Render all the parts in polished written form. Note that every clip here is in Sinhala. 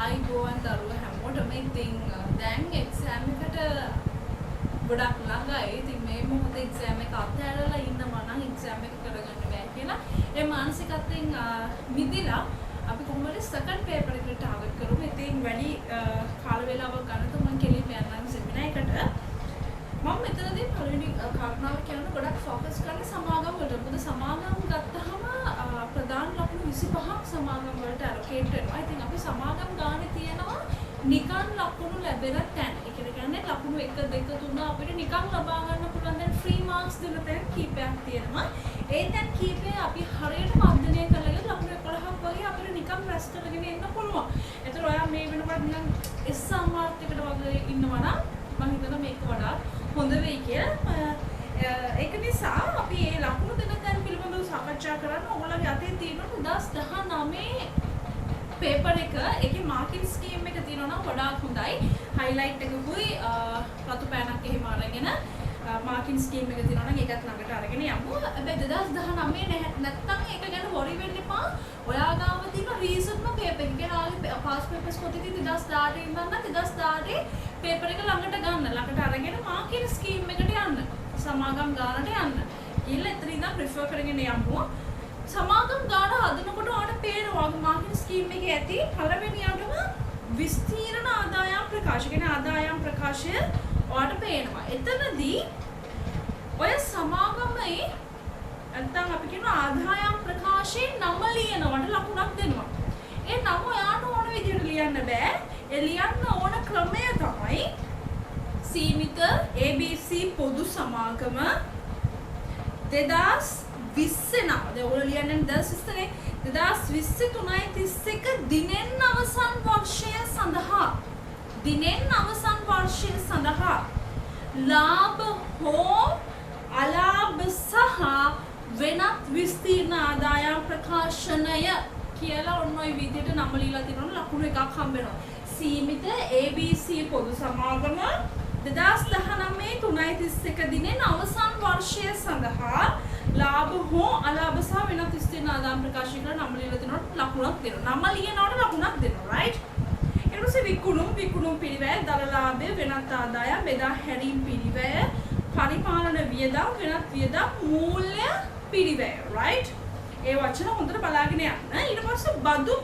ආයිබෝවන් දරුවෝ හැමෝටම ඉතින් දැන් එක්සෑම් එකට ගොඩක් ළඟයි. ඉතින් මේ මොහොතේ එක්සෑම් එක අත්හැරලා ඉන්නවා නම් එක්සෑම් එක කරගන්න බෑ කියලා ඒ මානසිකත්වයෙන් මිදලා අපි කොහොමද සෙකන්ඩ් පේපර් එකට ටාගට් කරමු. ඉතින් වැඩි කාල වේලාවක් ගන්න තුමන් කෙලින්ම යනවා සෙමිනාර් එකට. මම මෙතනදී පළවෙනි කාරණාව කියන්න ගොඩක් ફોකස් කරන්නේ සමාගම් වලට. මොකද සමාගම් ගත්තාම ප්‍රධාන ලකුණු 25ක් සමාගම් වලට ඇලොකේට් වෙනවා. ඉතින් අපි සමාගම් ගානේ තියෙනවා නිකන් ලකුණු ලැබෙන තැන්. ඒ කියන්නේ ලකුණු 1 2 3 අපිට නිකන් ලබා ගන්න පුළුවන් දැන් ෆ්‍රී මාක්ස් දෙන තැන් කීපයක් තියෙනවා. ඒ තැන් කීපය අපි හරියට වර්ධනය කරලා ලකුණු 11ක් වගේ අපිට නිකන් රැස් කරගෙන එන්න පුළුවන්. ඒතර ඔයා මේ වෙනකොට නිකන් එස් සමාර්ථයකට වගේ ඉන්නවා නම් මම හිතනවා මේක වඩා හොඳ වෙයි කියලා. ඒක නිසා අපි මේ ලකුණු දෙන තැන් පිළිබඳව සාකච්ඡා කරන්න ඕගොල්ලෝගේ අතේ තියෙන 2019 පේපර් එක ඒකේ මාකින් ස්කීම් එක තියෙනවා නම් වඩා හොඳයි. හයිලයිට් එකකුයි රතු පෑනක් එහෙම අරගෙන මාකින් ස්කීම් එක තියෙනවා නම් ඒකත් ළඟට අරගෙන යමු. හැබැයි 2019 නැත්තම් ඒක ගැන වොරි වෙන්න එපා. ඔයා ගාව තියෙන රීසන්ට්ම පේපර් එක ගැන පාස් පේපර්ස් කොටේ 2018 ඉඳන් 2018 පේපර් එක ළඟට අරගෙන මාකින් ස්කීම් එකට යන්න. සමාගම් ගානට යන්න. ඊළඟ එතන ඉඳන් ප්‍රිෆර් කරගෙන යමු. සමාගම් ගාන හදනකොට ඔයාලට පේනවා මාකින් ස්කීම් එකේ ඇති පළවෙනියටම විස්තීර්ණ ආදායම් ප්‍රකාශ කියන ආදායම් ප්‍රකාශය ඔයාලට පේනවා. එතනදී ඔය සමාගමේ නැත්නම් අපි කියන ආදායම් ප්‍රකාශයේ නම ලියනවට ලකුණක් දෙනවා. ඒ නම ඔයාලට ඕන විදිහට ලියන්න බෑ. ඒ ලියන්න ඕන ක්‍රමය තමයි සීමිත ABC පොදු සමාගම 2020 නම. දැන් ඔයගොල්ලෝ ලියන්නේ 2020 දිනෙන් අවසන් වර්ෂය සඳහා ලාභ හෝ අලාභ සහ වෙනත් විස්තීර්ණ ආදායම් ප්‍රකාශනය කියලා ඔන්න ඔය විදිහට නම ලියලා තියෙනවා. ලකුණු එකක් හම්බ වෙනවා. සීමිත ABC පොදු සමාගම 2019 දිනෙන් අවසන් වර්ෂය සඳහා ලාභ හෝ අලාභ සහ වෙනත් විස්තීර්ණ ආදායම් ප්‍රකාශ කරන නම ලියලා තිනොත් ලකුණක් දෙනවා. නම ලියනවට ලකුණක් දෙනවා. right? ඊට පස්සේ විකුණුම් පිරිවැය දර ලාභය වෙනත් ආදායම් බෙදා හැරීම් පිරිවැය පරිපාලන වියදම් වෙනත් වියදම් මූල්‍ය පිරිවැය. right? ඒ වචන හොඳට බලාගෙන යන්න. ඊට පස්සේ බදු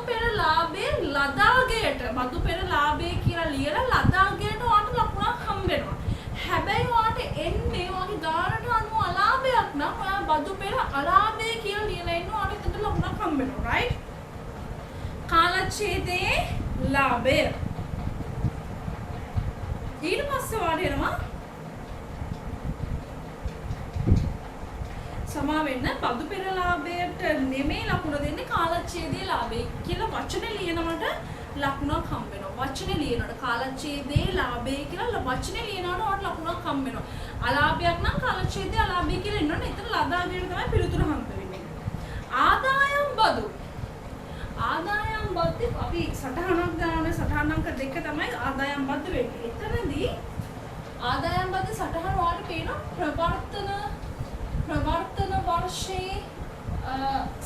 පෙර ලාභය ලදාගයට බදු පෙර ලාභය කියලා ලියලා ලදාගයට ඔයාලට ලකුණක් හම්බ වෙනවා. හැබැයි ඔයාලට එන්නේ ඔයාගේ ගානට අනුව අලාභයක් නම් ඔයා බදු පෙර අලාභය කියලා ලියලා ඉන්න ඔයාලට එතන ලකුණක් හම්බ වෙනවා. right? කාලච්ඡේදයේ ලාභය ඊට පස්සේ ඔයාලට එනවා සමා වෙන්න බදු පෙර ලාභයට නෙමෙයි ලකුණ දෙන්නේ කාලච්ඡේදයේ ලාභය කියලා වචනේ ලියනවට ලකුණක් හම්බ වෙනවා. වචනේ ලියනකොට කාලච්ඡේදයේ ලාභය කියලා වචනේ ලියනවට ඔයාලට ලකුණක් හම්බ වෙනවා. අලාභයක් නම් කාලච්ඡේදයේ අලාභය කියලා ඉන්නවනේ. එතන ලදාගෙන තමයි පිළිතුර හම්බ වෙන්නේ. ආදායම් බදු අපි සටහනක් දාන සටහන් අංක 2 තමයි ආදායම් බදු වෙන්නේ. එතනදී ආදායම් බදු සටහන ඔයාලට පේනවා ප්‍රවර්තන වර්ෂයේ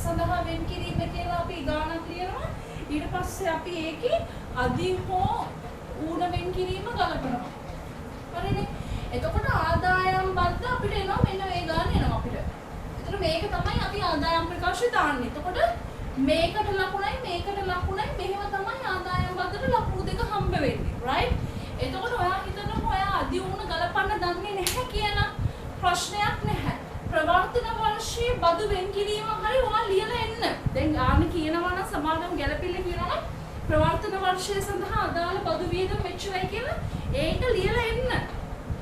සඳහා වෙන් කිරීම කියලා අපි ගානක් ලියනවා. ඊට පස්සේ අපි ඒකේ අධි හෝ ඌන වෙන් කිරීම ගලපනවා. හරිනේ? එතකොට ආදායම් බද්ද අපිට එනවා මෙන්න මේ ගාන එනවා අපිට. එතන මේක තමයි අපි ආදායම් ප්‍රකාශය දාන්නේ. එතකොට මේකට ලකුණයි මෙහෙම තමයි ආදායම් බද්දට ලකුණු දෙක හම්බ වෙන්නේ. right? එතකොට ඔයා හිතනවා ඔයා අධි ඌන ගලපන්න දන්නේ නැහැ කියලා ප්‍රශ්නයක් නැහැ. ප්‍රවර්තන වර්ෂයේ බදු වෙන් කිරීම හරි ඔයා ලියලා එන්න. දැන් ගාන කියනවා නම් සමාගම් ගැලපෙන්න කියනවා නම් ප්‍රවර්තන වර්ෂය සඳහා අදාළ බදු වියදම් මෙච්චරයි කියලා ඒක ලියලා එන්න.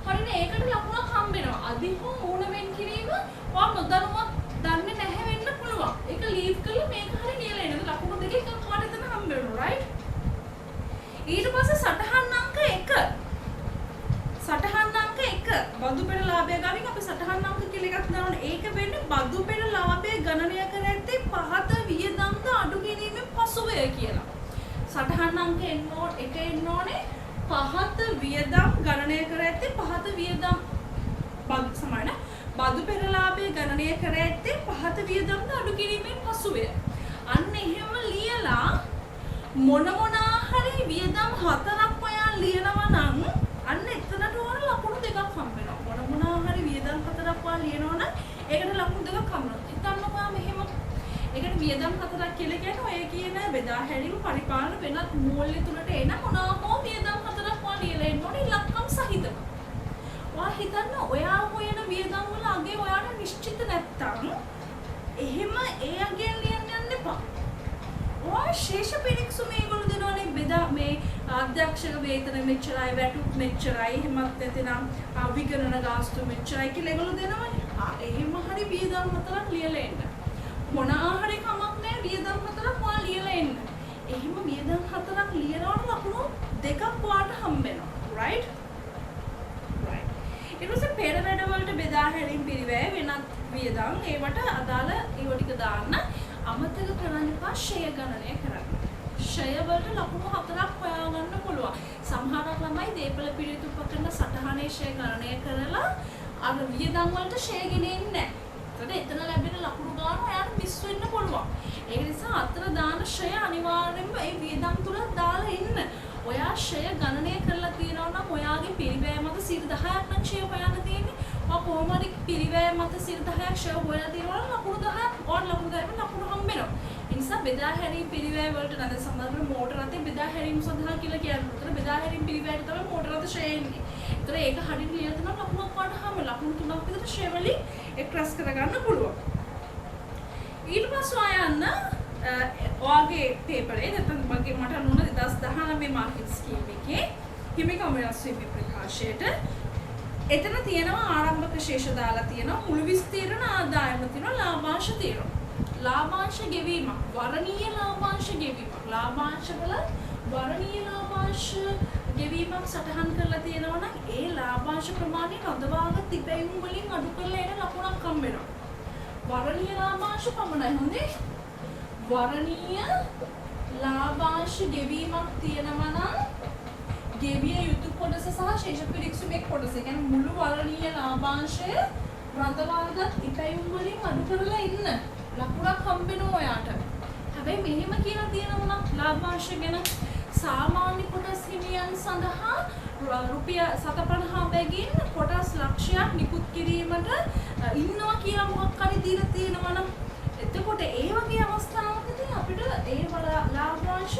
හරිනේ? ඒකට ලකුණක් හම්බ වෙනවා. අධි හෝ ඌන වෙන් කිරීම ඔයා නොදන්නවා දන්නේ නැහැ වෙන්න පුළුවන්. ඒක ලීව් කරලා මේක හරි ලියලා එන්න. ලකුණු දෙකක් කාට එතන හම්බ වෙනවා. right? ඊට පස්සේ සටහන් අංක 1 බදු පෙර ලාභය ගාමින් අපි සටහන් අංක කියලා එකක් දානවා. ඒක වෙන්නේ බදු පෙර ලාභය ගණනය කර ඇත්තේ පහත වියදම්ද අඩු කිරීමෙන් පසුවය කියලා. සටහන් අංක එන්න ඕනේ පහත වියදම් ගණනය කර ඇත්තේ පහත වියදම් බදු පෙර ලාභය ගණනය කර ඇත්තේ පහත වියදම්ද අඩු කිරීමෙන් පසුවය. අන්න එහෙම ලියලා මොන හරි වියදම් හතරක් ඔයා ලියනවා නම් අන්න එතනට ඕන ලකුණු දෙකක් හම්බ වෙනවා. මොන හරි වියදම් හතරක් ඔයා ලියනවා නම් ඒකට ලකුණු දෙකක් හම්බ වෙනවා. හිතන්නකෝ මෙහෙම. ඒකට වියදම් හතරක් කියලා කියන්නේ ඔය කියන බෙදා හැරීම පරිපාලන වෙනත් මූල්‍ය තුනට එන මොනවා හෝ වියදම් හතරක් ඔයා ලියලා එන්න ඕනේ ඉලක්කම් සහිතව. ඔයා හිතන්න ඔයා හොයන වියදම් වල අගේ ඔයාට නිශ්චිත නැත්තම් එහෙම ඒ අගයෙන් ලියන්න යන්න එපා. ඔය ශේෂ පිරික්සුම මේගොල්ලෝ දෙනවනේ බෙදා මේ අධ්‍යක්ෂක වේතන මෙච්චරයි වැටුප් මෙච්චරයි එහෙමත් නැත්නම් විගණන ගාස්තු මෙච්චරයි කියලා ඒගොල්ලෝ දෙනවනේ. එහෙම හරි වියදම් හතරක් ලියලා එන්න. මොනවා හරි කමක් නැහැ වියදම් හතරක් ඔයා ලියලා එන්න. එහෙම වියදම් හතරක් ලියනවට ලකුණු දෙකක් ඔයාට හම්බ වෙනවා. right? ඊට පස්සේ පෙර වැඩ වලට බෙදා හැරීම් පිළිවෙල වෙනත් වියදම් ඒවට අදාළ ඒව ටික දාන්න අමතක කරන්න එපා ෂය ගණනය කරන්න. ෂය වලට ලකුණු හතරක් හොයාගන්න පුළුවන්. සමහරක් ළමයි දීපල පිළිතුරු උපකරණ සටහනේ ෂය ගණනය කරලා අර වියදම් වලට ෂය ගෙනෙන්නේ නැහැ. එතන ලැබෙන ලකුණු ගාන ඔයාලට මිස් වෙන්න පුළුවන්. ඒ නිසා අතර දාන ෂය අනිවාර්යෙන්ම ඒ වියදම් තුල දාලා ඉන්න. ඔයා ෂය ගණනය කරලා තියෙනවා නම් ඔයාගේ පිරිවැය මත 10ක් නම් ෂය හොයන්න තියෙන්නේ. ඔය කොහොම හරි පිරිවැය මත 10ක් ෂය හොයලා තියෙනවා නම් ලකුණු 10ක් ඕන ලකුණු 10ක් ලකුණු හම්බ වෙනවා. ඒ නිසා බෙදා හැරීම් පිරිවැය වලට නැද සමහරවිට මෝටර රථේ බෙදා හැරීම් සඳහා කියලා කියන්නේ. උතර බෙදා හැරීම් පිරිවැයට තමයි මෝටර රථ ෂය එන්නේ. ඒතර ඒක හරියට ලියලා තියෙනවා ලකුණක් පාට හැම ලකුණු 3ක් විතර ෂය වලින් එක්ස්ප්‍රස් කරගන්න පුළුවන්. ඊට පස්සේ ආයන්න ඔයාගේ පේපරේ නැත්නම් මට නෝන 2019 මාර්කට් ස්කීම් එකේ හිමිකම් වෙනස් වීම ප්‍රකාශයට එතන තියෙනවා ආරම්භක ශේෂ දාලා තියෙනවා මුළු විස්තීර්ණ ආදායම තියෙනවා ලාභාංශ තියෙනවා. ලාභාංශ ගෙවීමක් වරණීය ලාභාංශ ගෙවීමක් ලාභාංශ වල වරණීය ලාභාංශ ගෙවීමක් සටහන් කරලා තියෙනවා නම් ඒ ලාභාංශ ප්‍රමාණය රඳවාගත් තිබෙයිම් වලින් අඩු කරලා එන ලකුණක් හම්බ වෙනවා. වරණීය ලාභාංශ පමණයි හොඳේ. වරණීය ලාභාංශ ගෙවීමක් තියෙනවා නම් ගෙවිය යුතු කොටස සහ ශේෂ පිරික්සුමේ කොටස. ඒ කියන්නේ මුළු වරණීය ලාභාංශය රඳවාගත් ඉපැයුම් වලින් අඩු කරලා ඉන්න. ලකුණක් හම්බ වෙනවා ඔයාට. හැබැයි මෙහෙම කියලා තියෙනවා නම් ලාභාංශ ගැන සාමාන්‍ය කොටස් හිමියන් සඳහා රුපියල් 750 බැගින් කොටස් ලක්ෂයක් නිකුත් කිරීමට ඉන්නවා කියලා මොකක් හරි දීලා තියෙනවා නම් එතකොට ඒ වගේ අවස්ථාවකදී අපිට ඒ ලාභාංශ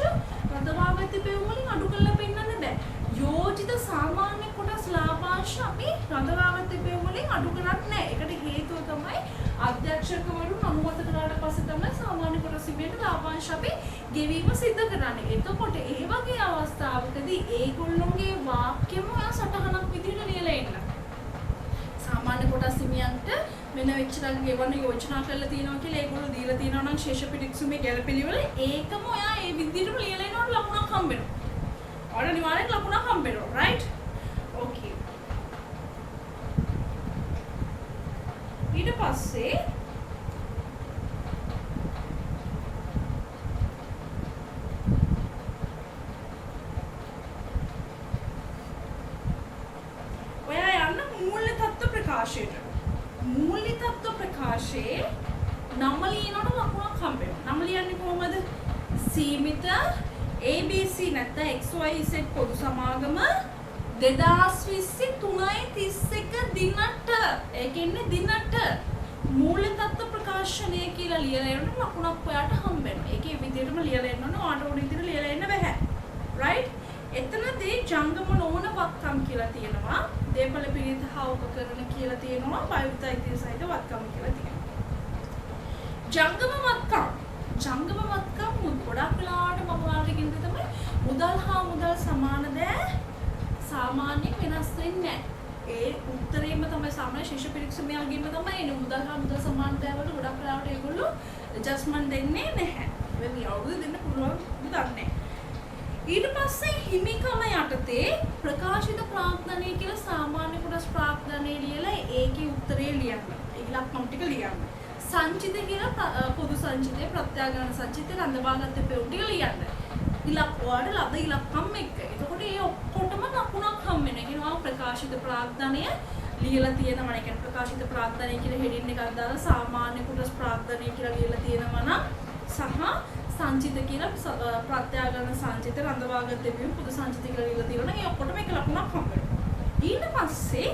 රඳවාගත් ඉපැයුම් වලින් අඩු කරලා පෙන්නන්න බෑ. යෝජිත සාමාන්‍ය කොටස් ලාභාංශ අපි රඳවාගත් ඉපැයුම් වලින් අඩු කරන්නේ නැහැ. ඒකට හේතුව තමයි අධ්‍යක්ෂකවරු අනුමත කරාට පස්සේ තමයි සාමාන්‍ය කොටස් හිමියට ලාභාංශ අපි ගෙවීම සිදු කරන්නේ. එතකොට ඒ වගේ අවස්ථාවකදී ඒගොල්ලෝගේ වාක්‍යෙම ඔයා සටහනක් විදිහට ලියලා එන්න. සාමාන්‍ය කොටස් හිමියන්ට මෙන්න වෙච්චරක් ගෙවන්න යෝජනා කරලා තියෙනවා කියලා ඒගොල්ලෝ දීලා තියෙනවා නම් ශේෂ පිරික්සුමේ ගැළපෙලිවල ඒකම ඔයා ඒ විදිහටම ලියලා එනකොට ලකුණක් හම්බ වෙනවා. ඔයාලට අනිවාර්යෙන් ලකුණක් හම්බ වෙනවා. right? okay. ඊට පස්සේ ඔයා යන්න මූල්‍ය තත්ත්ව ප්‍රකාශයට. මූල්‍ය තත්ත්ව ප්‍රකාශයේ නම ලියනකොට ලකුණක් හම්බ වෙනවා. නම ලියන්නේ කොහොමද? සීමිත ABC නැත්නම් XYZ පොදු සමාගම 2020 3.31 දිනට ඒ කියන්නේ දිනට මූල්‍ය තත්ත්ව ප්‍රකාශනය කියලා ලියලා එන්න ලකුණක් ඔයාට හම්බ වෙනවා. ඒකේ විදිහටම ලියලා එන්න ඕන ඔයාට ඕන විදිහට ලියලා එන්න බෑ. right? එතනදී ජංගම නොවන වත්කම් කියලා තියෙනවා. දේපල පිළිත හා උපකරණ කියලා තියෙනවා. භාවිත අයිතිය සහිත වත්කම් කියලා තියෙනවා. ජංගම වත්කම් ගොඩක් වෙලාවට මම ඔයාලට කියන්නේ තමයි මුදල් හා මුදල් සමාන දෑ සාමාන්‍යයෙන් වෙනස් වෙන්නේ නැහැ. ඒ උත්තරේම තමයි සාමාන්‍ය ශේෂ පිරික්සුමේ අගීම තමයි එන්නේ. මුදල් හා මුදල් සමාන දෑ වලට ගොඩක් වෙලාවට ඒගොල්ලෝ ඇඩ්ජස්ට්මන්ට් දෙන්නේ නැහැ. වෙන අවුරුදු දෙන්න පුළුවන් දන්නේ. ඊට පස්සේ හිමිකම යටතේ ප්‍රකාශිත ප්‍රාග්ධනය කියලා සාමාන්‍ය කොටස් ප්‍රාග්ධනය ලියලා ඒකේ උත්තරේ ලියන්න. ඒ ඉලක්කම් ටික ලියන්න. සංචිත කියලා පොදු සංචිතේ ප්‍රත්‍යාග්‍රහණ සංචිතේ රඳවාගත්ත පෙවුම් ටික ලියන්න. ඉලක්කවල ලද ඉලක්කම් එක්ක. එතකොට ඒ ඔක්කොටම ලකුණක් හම් වෙනවා. කියනවා ප්‍රකාශිත ප්‍රාග්ධනය ලියලා තියෙනවා. ඒ කියන්නේ ප්‍රකාශිත ප්‍රාග්ධනය කියලා හෙඩින් එකක් දාලා සාමාන්‍ය කොටස් ප්‍රාග්ධනය කියලා ලියලා තියෙනවා නම් සහ සංචිත කියලා ප්‍රත්‍යාගන සංචිත රඳවාගත වීම පුද සංචිත කියලා ඉල්ල තියෙනවා නම් ඒ ඔක්කොටම එක ලකුණක් හම්බ වෙනවා. ඊට පස්සේ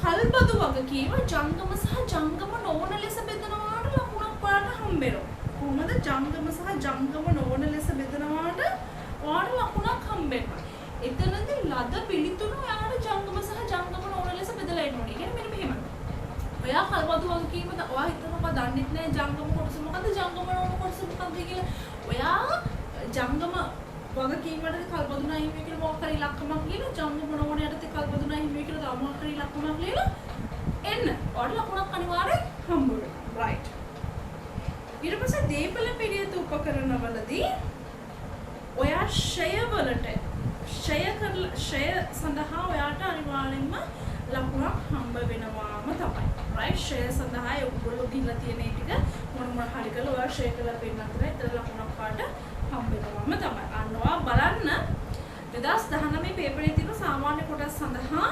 කල්බදු වගකීම ජංගම සහ ජංගම නොවන ලෙස බෙදනවාට ලකුණක් ඔයාලට හම්බ වෙනවා. කොහොමද ජංගම සහ ජංගම නොවන ලෙස බෙදනවාට ඔයාලට ලකුණක් හම්බ වෙනවා. එතනදී ලද පිළිතුරු ඔයාලට ජංගම සහ ජංගම නොවන ලෙස බෙදලා එන්න ඕනේ. කියන්නේ මෙන්න මෙහෙම. ඔයා කල්බදු වගකීමද ඔයා හිතනවා දන්නෙත් නෑ ජංගම කොටස මොකද්ද ජංගම නොවන කොටස මොකද්ද කියලා. ඔයා ජංගම වගකීමකට කල්බදු නැහැ හිමි කියලා මොකක් හරි ඉලක්කමක් ලියලා ජංගම නොවන යටතේ කල්බදු නැහැ හිමි කියලා තව මොකක් හරි ඉලක්කමක් ලියලා එන්න. ඔයාලට ලකුණක් අනිවාර්යෙන් හම්බ වෙනවා. රයිට්. ඊට පස්සේ දීපල පිළියෙත උපකරණවලදී ඔයා ෂය සඳහා ඔයාට අනිවාර්යෙන්ම ලකුණක් හම්බ වෙනවාම තමයි. රයිට්. ෂය සඳහා ඔයගොල්ලෝ දීලා තියෙන ඒ ටික මොන හරි කරලා ඔයා ෂය කරලා පෙන්නන අතර ඒතර ලකුණක් පාට හම්බ වෙනවාම තමයි. අන්නවා බලන්න 2019 පේපරේ තියෙන සාමාන්‍ය කොටස් සඳහා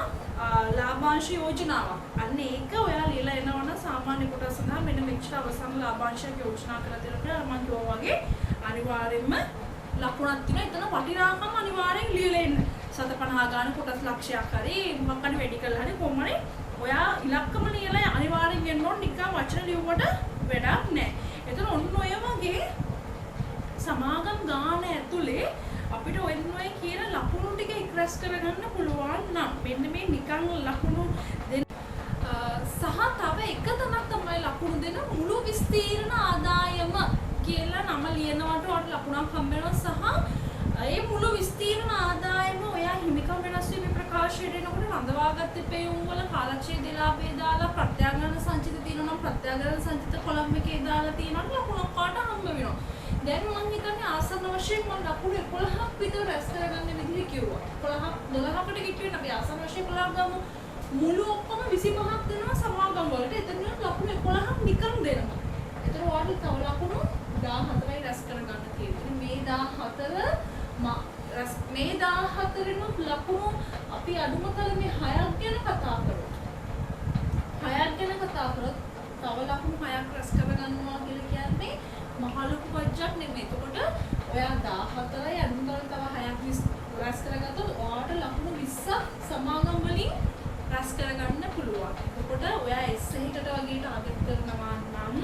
ලාභාංශ යෝජනාවක්. අන්න ඒක ඔයා ලියලා එනවනම් සාමාන්‍ය කොටස් සඳහා මෙන්න මෙච්චර අවසන් ලාභාංශයක් යෝජනා කරලා තියෙනවා මම කිව්වා වගේ අනිවාර්යෙන්ම ලකුණක් තියෙනවා. එතන වටිනාකම අනිවාර්යෙන් ලියලා එන්න. 750 ගාන කොටස් ලක්ෂයක් හරි මොකක් හරි වැඩි කරලා හරි කොහොම හරි ඔයා ඉලක්කම ලියලා අනිවාර්යෙන් එන්න ඕන. නිකන් වචන ලියුවට වැඩක් නැහැ. එතන ඔන්න ඔය වගේ සමාගම් ගාන ඇතුලේ අපිට ඔන්න ඔය කියන ලකුණු ටික එක්රැස් කරගන්න පුළුවන් නම් මෙන්න මේ නිකන් ලකුණු දෙන සහ තව එක තැනක් තමයි ලකුණු දෙන මුළු විස්තීර්ණ ආදායම කියලා නම ලියනවට ඔයාලට ලකුණක් හම්බ වෙනවා සහ ඒ මුළු විස්තීර්ණ ආදායම ඔයා හිමිකම් වෙනස් වීමේ ප්‍රකාශයට එනකොට රඳවාගත් පෙයුම් වල කාලච්ඡේදය ලාභය දාලා ප්‍රත්‍යාග්‍රහණ සංචිත තියෙනවා නම් ප්‍රත්‍යාග්‍රහණ සංචිත කොලම් එකේ දාලා තියෙනවා ලකුණක් පාට හම්බ වෙනවා. දැන් මම හිතන්නේ ආසන්න වශයෙන් මම ලකුණු 11ක් විතර රැස් කරගන්න විදිහ කිව්වා. 11ක් 12කට කිට්ටුවෙන් අපි ආසන්න වශයෙන් 11ක් ගමු. මුළු ඔක්කොම 25ක් දෙනවා සමාගම් වලට. එතන ලකුණු 11ක් නිකන් දෙනවා. එතන ඔයාලට තව ලකුණු 14යි රැස් කරගන්න තියෙනවා. මේ 14ෙම ලකුණු අපි අඩුම තරමේ 6ක් ගැන කතා කරමු. 6ක් ගැන කතා කරොත් තව ලකුණු 6ක් රැස් කරගන්නවා කියලා කියන්නේ මහලොකු බජ්ජට් නෙමෙයි. එතකොට ඔයා 14යි අඩුම තරම තව 6ක් රැස් කරගත්තොත් ඔයාට ලකුණු 20ක් සමාගම් වලින් රැස් කරගන්න පුළුවන්. එතකොට ඔයා S8ට වගේ ටාගට් කරනවා නම්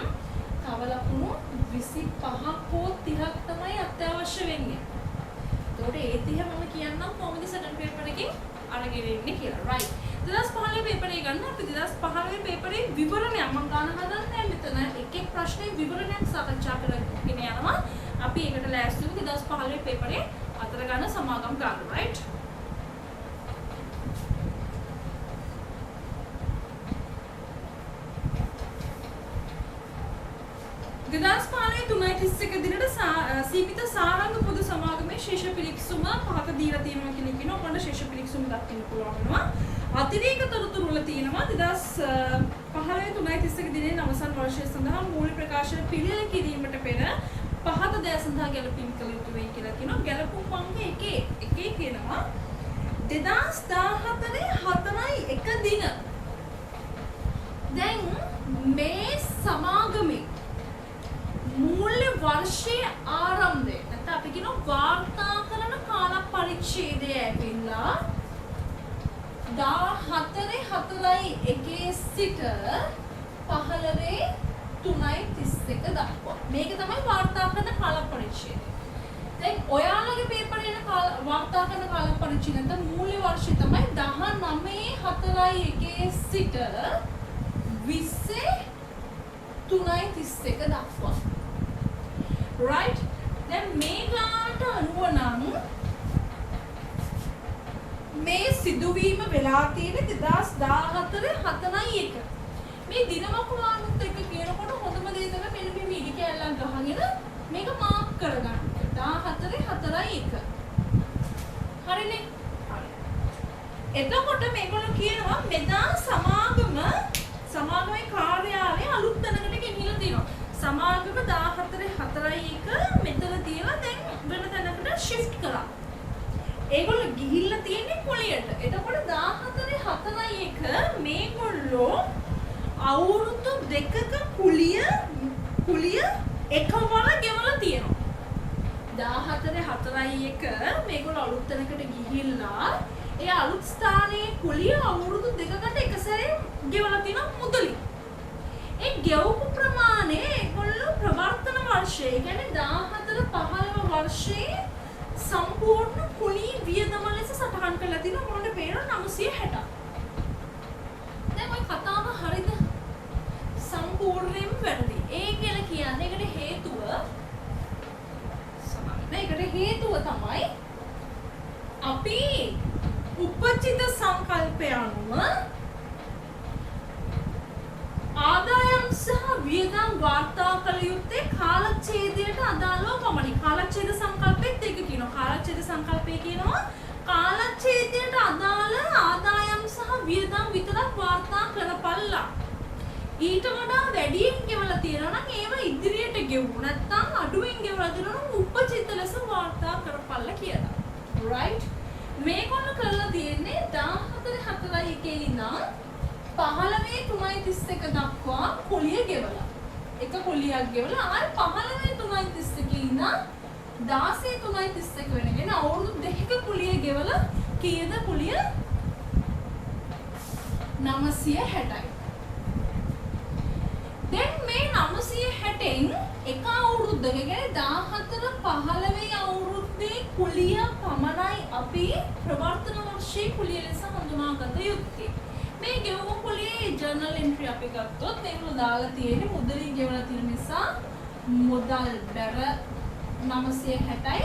තව ලකුණු 25ක් හෝ 30ක් තමයි අත්‍යවශ්‍ය වෙන්නේ. එතකොට ඒ 30 මම කියන්නම් කොහොමද සටන් පේපර් එකකින් අරගෙන ඉන්නේ කියලා. රයිට්. 2015 පේපරේ ගන්න අපි 2015 පේපරේ විවරණයක් මම ගන්න හදන්නේ මෙතන එක එක් ප්‍රශ්නේ විවරණයක් සාකච්ඡා කරගෙන යනවා. අපි ඒකට ලෑස්ති වෙමු 2015 පේපරේ අතර ගන්න සමාගම් ගන්න. රයිට්. දෙදස් පාලේ 3:31 දිනට සීමිත සාරංග පොදු සමාගමේ ශේෂ පිරික්සුම පහත දීලා තියෙනවා කියලා කියනවා. ඔයාලට ශේෂ පිරික්සුම දක්වන්න පුළුවන් වෙනවා. අතිරේක තොරතුරු වල තියෙනවා 2015 3:31 දිනේ අවසන් වර්ෂය සඳහා මූලික ප්‍රකාශන පිළියෙල කිරීමට පෙර පහත දෑ සඳහා ගැලපීම් කළ යුතු වෙයි කියලා කියනවා. ගැලපුම් අංක එකේ කියනවා 2014 4.1 දින. දැන් මේ සමාගමේ මූල්‍ය වර්ෂයේ ආරම්භය නැත්නම් අපි කියනවා වාර්තා කරන කාල පරිච්ඡේදය ඇවිල්ලා 14/4/1 සිට 15/3/31 දක්වා. මේක තමයි වාර්තා කරන කාල පරිච්ඡේදය. දැන් ඔයාලගේ පේපරේ එන වාර්තා කරන කාල පරිච්ඡේදය නැත්නම් මූල්‍ය වර්ෂය තමයි 19/4/1 සිට 20/3/31 දක්වා. right දැන් මේකට අනුව නම් මේ සිදුවීම වෙලා තියෙන 2014 4.1 මේ දිනවකුලානුත් එක්ක කියනකොට හොඳම දේ තමයි මෙන්න මේ මිලි කැල්ලක් ගහගෙන මේක මාක් කරගන්න 14 4.1 හරිනේ හරි එතකොට මේගොල්ලෝ කියනවා මෙදා සමාගමේ කාර්යාලය අලුත් තැනකට ගෙනියලා තියෙනවා සමාගම 14 4.1 මෙතන තියලා දැන් වෙන තැනකට shift කරා. ඒගොල්ලෝ ගිහිල්ලා තියෙන්නේ කුලියට. එතකොට 14 4.1 මේගොල්ලෝ අවුරුදු දෙකක කුලිය එකවර ගෙවලා 14:4 මේගොල්ලෝ අලුත් තැනකට ගිහිල්ලා ඒ අලුත් ස්ථානයේ කුලිය අවුරුදු 2කට එක සැරේ ගෙවලා තියෙනවා මුදලින්. ඒ ගෙවපු ප්‍රමාණය ඒගොල්ලෝ ප්‍රවර්තන වර්ෂයේ කියන්නේ 14-15 වර්ෂයේ සම්පූර්ණ කුලී වියදම ලෙස සටහන් කරලා තියෙනවා මොනවද පේනවා 960. දැන් ඔය කතාව හරිද? සම්පූර්ණයෙන්ම වැරදි. ඒ කියලා කියන්නේ ඒකට හේතුව ඒකට හේතුව තමයි අපි උපචිත සංකල්පය අනුව ආදායම් සහ වියදම් වාර්තා කළ යුත්තේ කාලච්ඡේදයට අදාළව පමණයි. කාලච්ඡේද සංකල්පෙත් ඒක කියනවා. කාලච්ඡේද සංකල්පය කියනවා කාලච්ඡේදයට අදාළ ආදායම් සහ වියදම් විතරක් වාර්තා කරපළා. ඊට වඩා වැඩියෙන් ගෙවලා තියෙනවා නම් ඒව ඉදිරියට ගෙවුව නැත්නම් අඩුවෙන් ගෙවලා තියෙනවා නම් උපචිත ලෙස වාර්තා කරපළා කියලා. right? මේකොන්න කරලා තියෙන්නේ 14:4 ඉඳන් 15:3:31 දක්වා කුලිය ගෙවලා. එක කුලියක් ගෙවලා ආය 15:3:31 ඉඳන් 16:3:31 වෙනකන් අවුරුදු දෙකක කුලිය ගෙවලා කීයද කුලිය? 960යි. දැන් මේ 960න් එක අවුරුද්දක කියන්නේ 14-15 අවුරුද්දේ කුලිය පමණයි අපි ප්‍රවර්තන වර්ෂයේ කුලිය ලෙස හඳුනාගත යුත්තේ. මේ ගෙවුම කුලියේ ජර්නල් එන්ට්‍රි අපි ගත්තොත් මේක දාලා තියෙන්නේ මුදලින් ගෙවලා තියෙන නිසා මුදල් බැර 960යි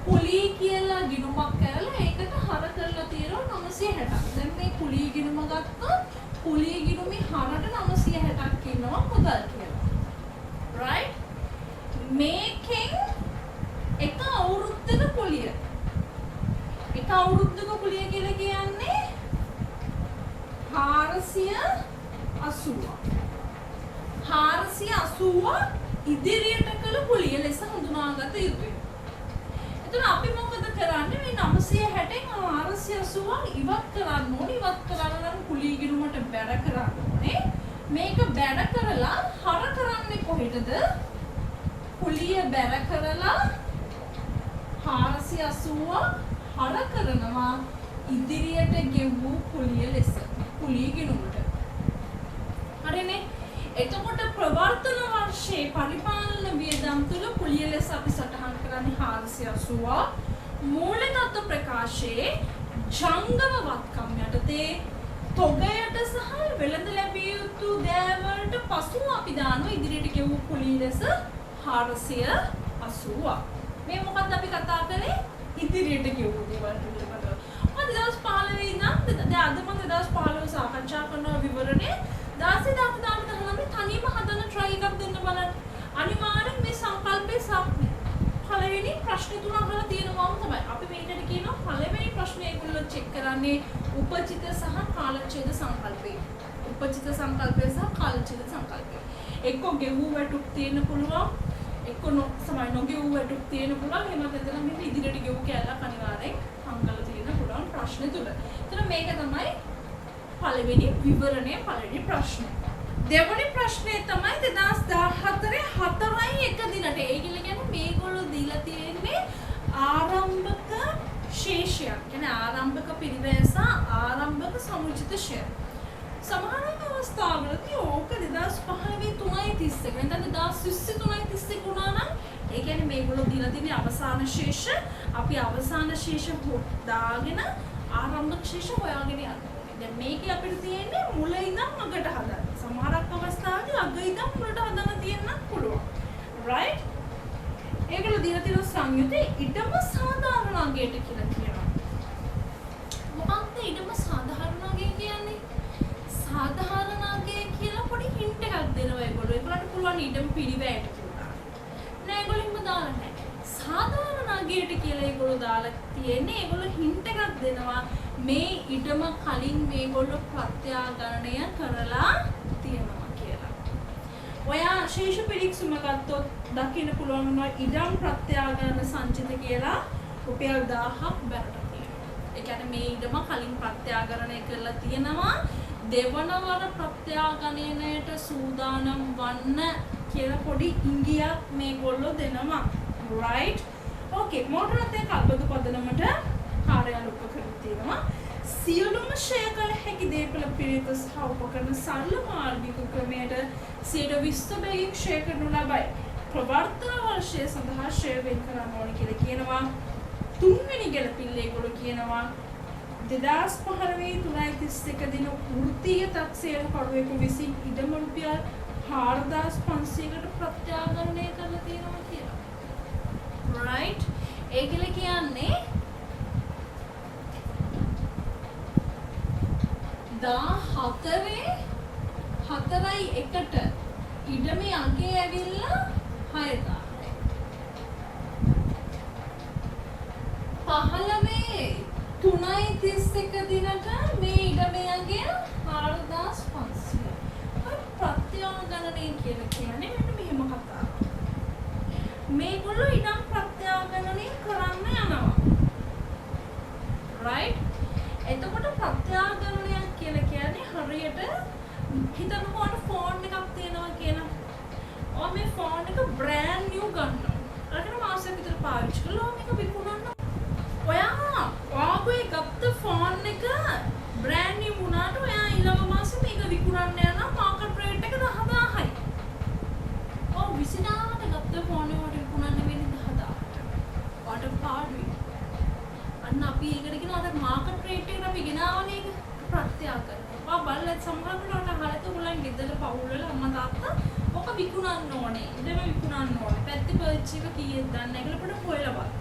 කුලී කියලා ගිණුමක් කරලා ඒකට හර කරලා තියෙනවා 960ක්. දැන් මේ කුලී ගිණුම ගත්තොත් කුලී ගිණුමේ හරට 960ක් ඉන්නවා මුදල් කියලා. right? මේකෙන් එක අවුරුද්දක කුලිය. එක අවුරුද්දක කුලිය කියලා කියන්නේ 480. 480 ඉදිරියට කළ කුලිය ලෙස හඳුනාගත යුතුයි. එතන අපි මොකද කරන්නේ මේ 960න් 480 ඉවත් කරන්න ඕනේ. ඉවත් කරලා නම් කුලී ගිණුමට බැර කරන්න ඕනේ. මේක බැර කරලා හර කරන්නේ කොහෙටද? කුලිය බැර කරලා 480 හර කරනවා ඉදිරියට ගෙවූ කුලිය ලෙස. කුලී ගිණුමට. හරිනේ? එතකොට ප්‍රවර්තන වර්ෂයේ පරිපාලන වියදම් තුල කුලිය ලෙස අපි සටහන් කරන්නේ 480. මූල තත්ත්ව ප්‍රකාශයේ ජංගම වත්කම් යටතේ තොගයට සහ වෙළඳ ලැබිය යුතු දෑවලට පසු අපි දානවා ඉදිරියට ගෙවූ කුලිය ලෙස 480. මේ මොකක්ද අපි කතා කරේ? ඉදිරියට ගෙවූ දේවල් පිළිබඳව. මොකද 2015 ඉඳන් දැන් අද මම 2015 සාකච්ඡා කරන විවරණේ 16 තනියම හදන්න try එකක් දෙන්න බලන්න. අනිවාර්යෙන් මේ සංකල්පයේ පළවෙනි ප්‍රශ්න තුන අහලා තියෙනවාම තමයි. අපි මේකට කියනවා පළවෙනි ප්‍රශ්නේ ඒගොල්ලෝ check කරන්නේ උපචිත සහ කාලච්ඡේද සංකල්පය. උපචිත සංකල්පය සහ කාලච්ඡේද සංකල්පය. එක්ක ගෙවූ වැටුප් තියෙන්න පුළුවන්. එක්ක නොගෙවූ වැටුප් තියෙන්න පුළුවන්. එහෙම නැත්නම් මේ ඉදිරියට ගෙවූ කැලක් අනිවාර්යෙන් හංගලා තියෙන්න පුළුවන් ප්‍රශ්න තුන. එතන මේක තමයි පළවෙනි විවරණය පළවෙනි ප්‍රශ්නේ. දෙවෙනි ප්‍රශ්නේ තමයි 2014 4යි 1 දිනට. ඒ කියන්නේ මේගොල්ලෝ දීලා තියෙන්නේ ආරම්භක ශේෂයක්. කියන්නේ ආරම්භක පිරිවැය සහ ආරම්භක සමුචිත ෂෙයා. සමහර අවස්ථාවලදී ඕක 2015 3:31 නැත්නම් 2020 3:31 වුණා නම් ඒ කියන්නේ මේගොල්ලෝ දීලා තියෙන්නේ අවසාන ශේෂ. අපි අවසාන ශේෂ දාගෙන ආරම්භක ශේෂ හොයාගෙන යනවා. දැන් මේකේ අපිට තියෙන්නේ මුල ඉඳන් අගට හදන්න. සමහරක් අවස්ථාවලදී අග ඉඳන් මුලට හදන්න තියෙන්නත් පුළුවන්. right? ඒකල දීලා තියෙන සංයුතේ ඊටම සාධාරණ අගයට කියලා කියනවා. මොකක්ද ඊටම සාධාරණ අගය කියන්නේ? සාධාරණ අගය කියලා පොඩි හින්ට් එකක් දෙනවා ඒගොල්ලෝ. ඒගොල්ලන්ට පුළුවන් ඊටම පිළිවෙයට කියලා. නෑ ඒගොල්ලෝ හිම දාලා නැහැ. සාධාරණ අගයට කියලා ඒගොල්ලෝ දාලා තියෙන්නේ ඒගොල්ලෝ හින්ට් එකක් දෙනවා. මේ ඉඩම කලින් මේගොල්ලෝ ප්‍රත්‍යාගණනය කරලා තියෙනවා කියලා. ඔයා ශේෂ පිරික්සුම ගත්තොත් දකින්න පුළුවන් වෙනවා ඉඩම් ප්‍රත්‍යාගණන සංචිත කියලා රුපියල් 1000ක් බැලට තියෙනවා. ඒ කියන්නේ මේ ඉඩම කලින් ප්‍රත්‍යාගණනය කරලා තියෙනවා දෙවනවර ප්‍රත්‍යාගණනයට සූදානම් වන්න කියලා පොඩි ඉඟියක් මේගොල්ලෝ දෙනවා. right? ඕකේ මෝටරත් එක්ක අල්බදු පදනමට කාර්යාල උපකරණ තියෙනවා. සියලුම ෂෙයා කළ හැකි දේපල පිළිවෙත සහ උපකරණ සරල මාර්ගික ක්‍රමයට 20% බැගින් ෂෙයා කරනු ලබයි. ප්‍රවර්තන වර්ෂය සඳහා ෂෙයා වෙන් කරන්න ඕනේ කියලා කියනවා. තුන්වෙනි ගැළපිල්ල ඒගොල්ලෝ කියනවා 2015 331 දින වෘත්තීය තක්සේරු කරුවෙකු විසින් ඉඩම රුපියල් 4500කට ප්‍රත්‍යාගමනය කරලා තියෙනවා කියලා. right ඒකල කියන්නේ 14/4ට ඉඩමේ අගේ ඇවිල්ලා 6000යි. 15/3/31 දිනට මේ ඉඩමේ අගේ 4500. ප්‍රත්‍යාගමනය කියලා කියන්නේ මෙන්න මෙහෙම කතාවක්. මේගොල්ලෝ ඉඩම් ප්‍රත්‍යාගමනය කරන්න යනවා. right එතකොට ප්‍රත්‍යාගමනයක් කියලා කියන්නේ හරියට හිතන්නකෝ ඔන්න ෆෝන් එකක් තියෙනවා කියන. ඔය මේ ෆෝන් එක බ්‍රෑන්ඩ් නිව් ගන්නවා. අරගෙන මාසයක් විතර පාවිච්චි කළා මේක විකුණන්න. ඔයාගේ ගත්ත ෆෝන් එක බ්‍රෑන්ඩ් නිව් වුණාට ඔයා ඊළඟ මාසේ මේක විකුණන්න යනවා මාකට් රේට් එක 10000යි. ඔව් 20000ට ගත්ත ෆෝන් එකට විකුණන්න වෙන්නේ 10000ට. ඔයාට පාඩුයි. අන්න අපි ඒකට කියනවා අර මාකට් රේට් එකට අපි ගෙනාවනේ ඒක ප්‍රත්‍යාගමනය. ඔයා බලලා සමහරවිට අහලත් උගලන් ගෙදර පවුල් වල අම්මා තාත්තා ඔක විකුණන්න ඕනේ. ඉතින් විකුණන්න ඕනේ. පැත්තේ පර්ච් එක කීයද දන්නේ නැහැ කියලා පොඩ හොයලා බලන්න.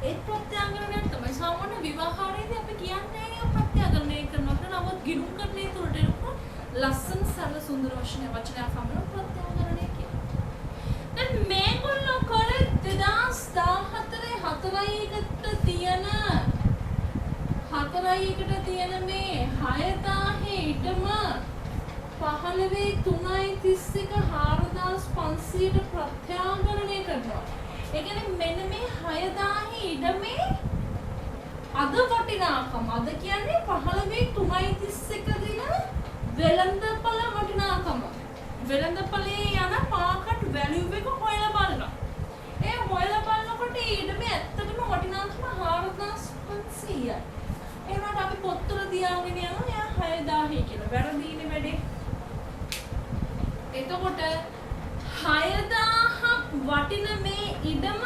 ඒ ප්‍රත්‍යාගමනයක් තමයි සාමාන්‍ය විවාහාරයේදී අපි කියන්නේ ප්‍රත්‍යාගමනය කරනවා කියලා. නමුත් ගිණුම් කරන්නේ තුරට එනකොට ලස්සන සරල සුන්දර වචනයක් තමයි ප්‍රත්‍යාගමනය කියන්නේ. දැන් මේගොල්ලෝ කරේ 2014 4කට තියෙන මේ 6000 ඉඩම 15/3/31 4500ට ප්‍රත්‍යාගමනය කරනවා. ඒ කියන්නේ මෙන්න මේ 6000 ඉඩමේ අද වටිනාකම අද කියන්නේ 15/3/31 දින වෙළඳපළ වටිනාකම. වෙළඳපළේ යන මාකට් වැලියු එක හොයලා බලනවා. ඒ හොයලා බලනකොට ඉඩමේ ඇත්තටම වටිනාකම 4500යි. ඒකට අපි පොත්වල තියාගෙන යනවා එයා 6000 කියලා. වැරදීනේ වැඩේ. එතකොට 6000ක් වටින මේ ඉඩම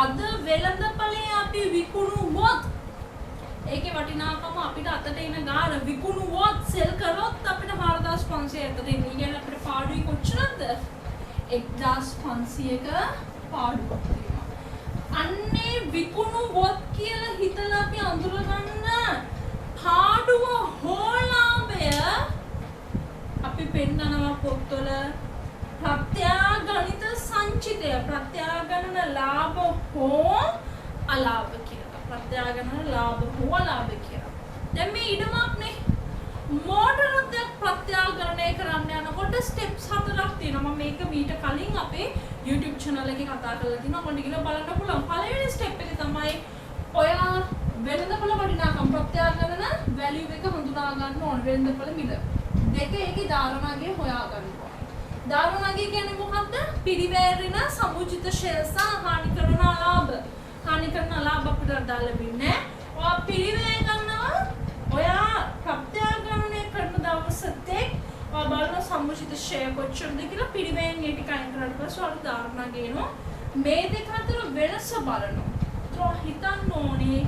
අද වෙළඳපළේ අපි විකුණුවොත් ඒකේ වටිනාකම අපිට අතට එන ගාන විකුණුවොත් සෙල් කරොත් අපිට 4500 අතට එන්නේ. කියන්නේ අපිට පාඩුයි කොච්චරද? 1500ක පාඩුවක් තියෙනවා. අන්නේ විකුණුවොත් කියලා හිතලා අපි අඳුරගන්න පාඩුව හෝ ලාභය අපි පෙන්නනවා පොත්වල ප්‍රත්‍යාගණිත සංචිතය ප්‍රත්‍යාගණන ලාභ හෝ අලාභ කියලා. ප්‍රත්‍යාගණන ලාභ හෝ අලාභ කියලා. දැන් මේ ඉඩමක්නේ මෝටරත් එක්ක ප්‍රත්‍යාගණනය කරන්න යනකොට ස්ටෙප්ස් 4ක් තියෙනවා. මම මේක මීට කලින් අපේ YouTube channel එකේ කතා කරලා තිනවා. ඔන්න ගිහලා බලන්න පුළුවන්. පළවෙනි ස්ටෙප් එක තමයි ඔයා වෙළඳපොළ වටිනාකම් ප්‍රත්‍යාගණන වැලියු එක හඳුනා ගන්න ඕන. වෙළඳපොළ මිල. දෙක ඒකේ ධාරණාගේ හොයා ගන්න ඕන. ධාරණාගේ කියන්නේ මොකක්ද? පිරිවැරෙන සමුචිත ෂෙයා සහ හානි කරන අලාභ. හානි කරන අලාභ අපිට අදාළ වෙන්නේ. ඔයා පිරිවැය ගන්නවා. ඔයා ප්‍රත්‍යාගමනය කරන දවසට ඔයා බලන සම්මුචිත ෂෙයා කොච්චරද කියලා පිරිවැයෙන් ඒ ටික අයින් කරලා පස්සේ ඔයාලා ධාරණා ගේනවා. මේ දෙක අතර වෙනස බලනවා. ඒත් හිතන්න ඕනේ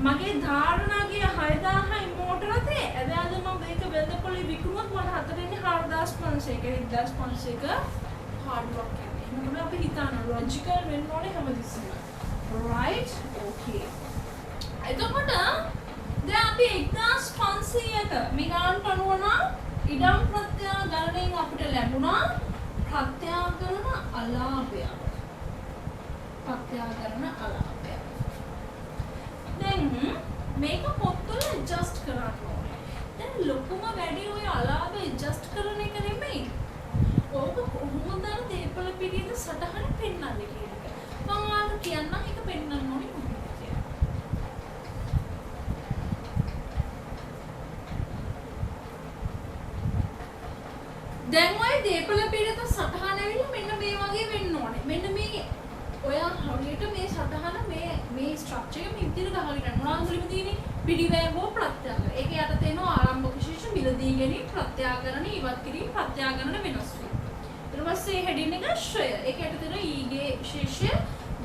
මගේ ධාරණාගේ 6000යි මෝටරතේ එදාද මම මේක වෙළඳපොළේ විකුණුවොත් මට හතර ඉන්නේ 4500ක 1500ක පාඩුවක් එන්නේ. එහෙනම් අපි හිතන්න ලොජිකල් වෙන්න ඕනේ හැමතිස්සෙම. right okay එතකොට දැන් අපි 1500ක මේ ගණන් අනුව නම් ඉඩම් ප්‍රත්‍යාගමනයෙන් අපිට ලැබුණා ප්‍රත්‍යාගමන අලාභය. ප්‍රත්‍යාගමන අලාභය. දැන් මේක පොත්වල ඇඩ්ජස්ට් කරන්න ඕනේ. දැන් ලොකුම වැඩි ඔය අලාභ ඇඩ්ජස්ට් කරන එක නෙමෙයි. ඕක කොහොමද දේපල පිළියෙත සටහන පෙන්වන්නේ කියන එක. මම ඔයාලට කියන්නම් ඒක පෙන්වන්න ඕනේ කොහොමද කියලා. දැන් ඔය දේපල පිළියෙත සටහන ඇවිල්ලා මෙන්න මේ වගේ වෙන්න ඕනේ. මෙන්න මේ ඔයා හරියට මේ සටහන ඉන්න මොනවද මුලින්ම තියෙන්නේ පිළිවැය හෝ ප්‍රත්‍යාගරණ. ඒක යට තියෙනවා ආරම්භක ශේෂ මිලදී ගැනීම ප්‍රත්‍යාගරණ ඉවත් කිරීම ප්‍රත්‍යාගරණ වෙනස් වීම. ඊට පස්සේ හෙඩින් එක ශ්‍රය. ඒක යට තියෙනවා ඊගේ ශේෂය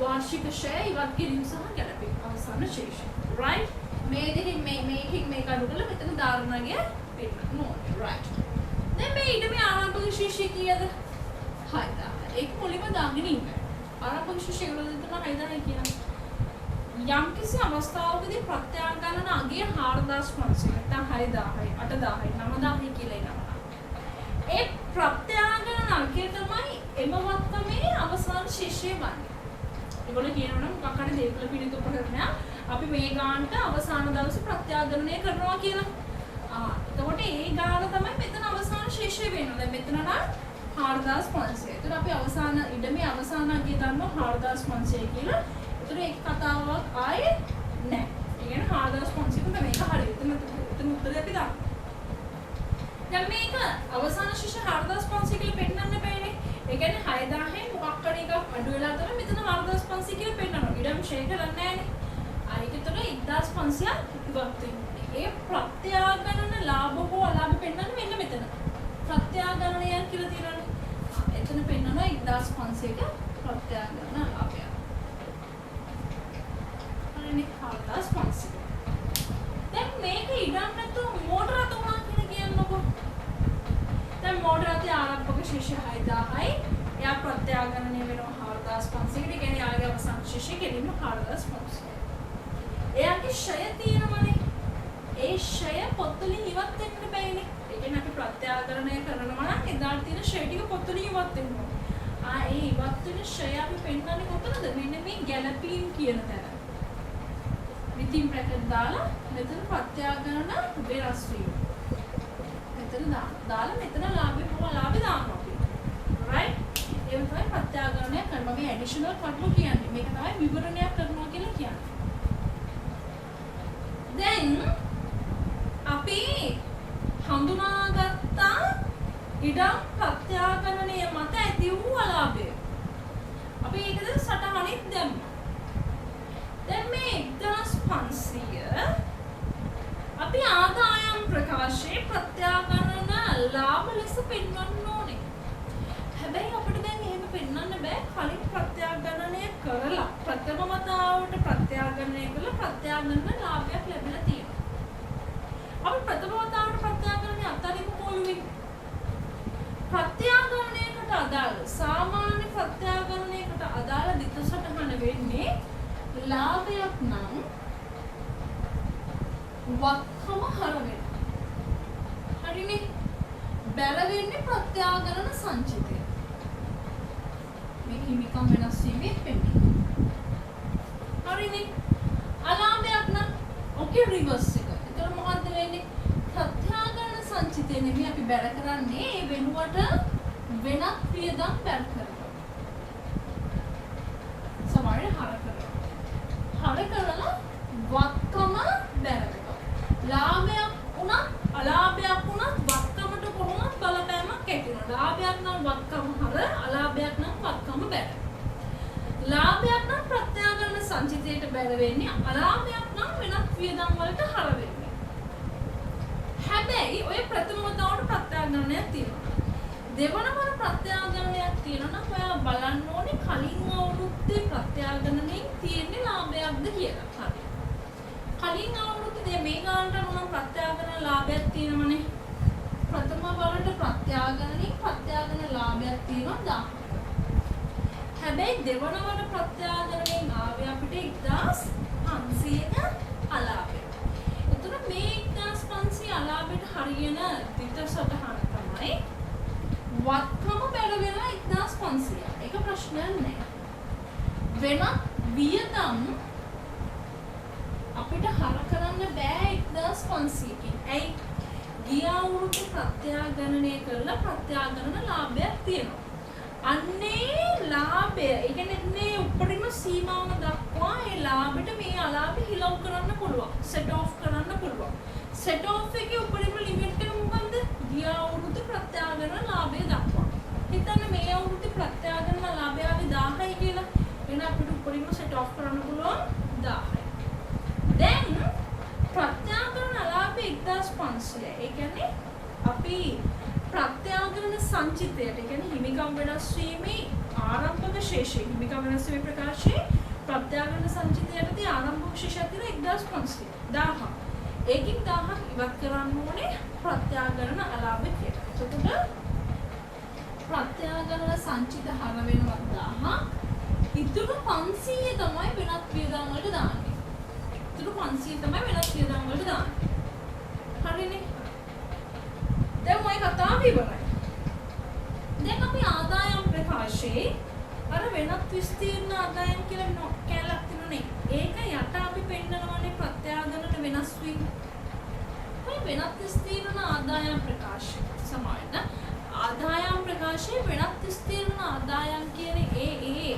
වාර්ෂික ශ්‍රය ඉවත් කිරීම සහ ගැළපීම අවසාන ශේෂය. right මේ දෙකින් මේකෙන් මේක අඩු කරලා මෙතන ධාරණය පෙන්නන්න ඕනේ. right දැන් මේ ඊට මේ ආරම්භක ශේෂය කීයද 6000. ඒක මුලින්ම දාගෙන ඉන්න. ආරම්භක ශේෂය වල දෙන්න 6000 කියලා. යම්කිසි අවස්ථාවකදී ප්‍රත්‍යාගරණ අගය 4500 නැත්නම් 6000යි 8000යි 9000යි කියලා එනවා. ඒ ප්‍රත්‍යාගරණ අගය තමයි එම වත්තමේ අවසාන ශේෂය වන්නේ. ඒගොල්ලෝ කියනවනම් මොකක් හරි දේපල පිළිතු උපකරණයක් අපි මේ ගානට අවසාන දවසේ ප්‍රත්‍යාගරණය කරනවා කියලා. එතකොට ඒ ගාන තමයි මෙතන අවසාන ශේෂය වෙනවා. දැන් මෙතන නම් 4500. ඒතර අපි අවසාන ඉඩමේ අවසාන අගය දන්නවා 4500 කියලා. ඒතර ඒක කතාවක් ආයේ නැහැ. ඒ කියන්නේ 4500 කට මේක හරියට මෙතන උත්තරේ අපි දාන්න. දැන් මේක අවසාන ශේෂ 4500 කියලා පෙන්නන්න බෑනේ. ඒ කියන්නේ 6000න් මොකක් හරි එකක් අඩු වෙලා තමයි මෙතන 4500 කියලා පෙන්නනවා. ඉඩම් ෂේ කරන්නේ නැහැනේ. ඒකට 1500ක් ඉවත් වෙන්නේ. ඒ ප්‍රත්‍යාගරණ ලාභ හෝ අලාභ පෙන්වන්න මෙන්න මෙතන. ප්‍රත්‍යාගරණය කියලා තියෙනවානේ. එතන පෙන්වනවා 1500ක ප්‍රත්‍යාගරණ ලාභය. හරිනේ 1500. දැන් මේක ඉඩම් නැතුව මෝටර අත උනා කියලා කියන්නකෝ. දැන් මෝටර අතේ ආරම්භක ශේෂය 6000යි. එයා ප්‍රත්‍යාගරණය වෙනවා 4500කට. ඒ කියන්නේ ආගේ අවසාන ශේෂය කෙලින්ම 4500. එයාගේ ෂය තියෙනවනේ. ඒ ෂය පොත්වලින් ඉවත් වෙන්න බෑනේ. ඒ කියන්නේ අපි ප්‍රත්‍යාගරණය කරනවා නම් එදාට තියෙන ෂය ටික පොත්වලින් ඉවත් වෙනවා. ඒ ඉවත් වෙන ෂය අපි පෙන්වන්නේ කොතනද? මෙන්න මේ ගැළපීම් කියන තැන. විතින් බ්‍රැකට් දාලා මෙතන ප්‍රත්‍යාගරණ වෙනස් වීම. මෙතන දාලා මෙතන ලාභය හෝ අලාභය දානවා අපි. right? ඒක තමයි ප්‍රත්‍යාගරණය කරනවා. මේ ඇඩිෂනල් කටළු කියන්නේ. මේක තමයි විවරණයක් කරනවා කියලා කියන්නේ. දැන් අපි හඳුනාගත්තා ඉඩම් ප්‍රත්‍යාගරණය මත ඇති වූ අලාභය. අපි ඒකද සටහනෙත් දැම්මා. දැන් මේ 1500 අපි ආදායම් ප්‍රකාශයේ ප්‍රත්‍යාගරණ ලාභ ලෙස පෙන්වන්න ඕනේ. හැබැයි අපිට දැන් එහෙම පෙන්වන්න බෑ. කලින් ප්‍රත්‍යාගරණය කරලා ප්‍රථම වතාවට ප්‍රත්‍යාගරණය කළ ප්‍රත්‍යාගරණ ලාභයක් ලැබිලා තියෙනවා. අපි ප්‍රථම වතාවට ප්‍රත්‍යාගරණය අත්හරිමු කොළුවේ. ප්‍රත්‍යාගරණයකට අදාළ සාමාන්‍ය ප්‍රත්‍යාගරණයකට අදාළ දිත සටහන වෙන්නේ ලාභයක් නම් වක්කම හර වෙනවා. හරිනේ. බැල වෙන්නේ ප්‍රත්‍යාගරණ සංචිතය. මේ හිමිකම් වෙනස් වීමේ වෙන්නේ. හරිනේ. අලාභයක් නම් ඔකේ රිවර්ස් එක. ඒතර මොකද්ද වෙන්නේ? ප්‍රත්‍යාගරණ සංචිතය නෙමෙයි අපි බැල කරන්නේ ඒ වෙනුවට වෙනත් වියදම් බැල කරනවා. සමහරවිට හර කරනවා. හර කරලා වක්කම බැල වෙනවා. ලාභයක් උනත් අලාභයක් උනත් වක්කමට කොහොමද බලපෑමක් ඇති වෙනවා. ලාභයක් නම් වක්කම හර, අලාභයක් නම් වක්කම බැල. ලාභයක් නම් ප්‍රත්‍යාගරණ සංචිතයට බැල වෙන්නේ, අලාභයක් නම් වෙනත් වියදම් වලට හර වෙන්නේ. හැබැයි ඔය ප්‍රථම වතාවට ප්‍රත්‍යාගරණයක් තියෙනවා. දෙවන වර ප්‍රත්‍යාගරණයක් තියෙනවා නම් ඔයා බලන්න ඕනේ කලින් අවුරුද්දේ ප්‍රත්‍යාගරණයෙන් තියෙන්නේ ලාභයක්ද කියලා. හරි. කලින් අවුරුද්දේ මේ ගානට මොන ප්‍රත්‍යාගරණ ලාභයක් තියෙනවනේ. ප්‍රථම වරට ප්‍රත්‍යාගරණයෙන් ප්‍රත්‍යාගරණ ලාභයක් තියෙනවා 1000. හැබැයි දෙවන වර ප්‍රත්‍යාගරණයෙන් ආවේ අපිට 1500ක අලාභය. එතන මේ 1500 අලාභයට හරියන දිට සටහන තමයි වත්කම බැල වෙනවා 1500. ඒක ප්‍රශ්නයක් නෑ. වෙනත් වියදම් අපිට හර කරන්න බෑ 1500කින්. ඇයි? ගිය අවුරුද්දේ ප්‍රත්‍යාගරණය කරලා ප්‍රත්‍යාගරණ ලාභයක් තියෙනවා. අන්නේ ලාභය, ඒ කියන්නේ මේ උඩරිම සීමාව දක්වා ඒ ලාභෙට මේ අලාභය හිලව් කරන්න පුළුවන්. සෙට් ඔෆ් කරන්න පුළුවන්. සෙට් ඔෆ් එකේ උඩරිම ලිමිට් එක මොකන්ද? ගිය අවුරුද්දේ ප්‍රත්‍යාගරණ ලාභය දක්වා. හිතන්න මේ අවුරුද්දේ ප්‍රත්‍යාගරණ ලාභය ආවේ 1000යි කියලා. එහෙනම් අපිට උඩරිම සෙට් ඔෆ් කරන්න පුළුවන් 1000යි. අපි ප්‍රත්‍යාගරණ සංචිතයට කියන්නේ හිමිකම් වෙනස් වීමේ ආරම්භක ශේෂය හිමිකම් වෙනස් වීමේ ප්‍රකාශයේ ප්‍රත්‍යාගරණ සංචිතයටදී ආරම්භක ශේෂය තියෙන 1500 ඒකින් 1000ක් ඉවත් කරන්න ඕනේ ප්‍රත්‍යාගරණ අලාභයට. එතකොට ප්‍රත්‍යාගරණ සංචිත හර වෙනවා 1000. ඉතුරු 500 තමයි වෙනත් වියදම් වලට දාන්නේ. ඉතුරු 500 තමයි වෙනත් වියදම් වලට දාන්නේ. හරිනේ. දැන් මොයි කතාව ඉවරයි. දැන් අපි ආදායම් ප්‍රකාශයේ අර වෙනත් විස්තීර්ණ ආදායම් කියලා කැලක් තියෙනනේ. ඒක යට අපි පෙන්නනවානේ ප්‍රත්‍යාගරණ වෙනස් වීම. ඔය වෙනත් විස්තීර්ණ ආදායම් ප්‍රකාශය සමාන ආදායම් ප්‍රකාශයේ වෙනත් විස්තීර්ණ ආදායම් කියන්නේ ඒ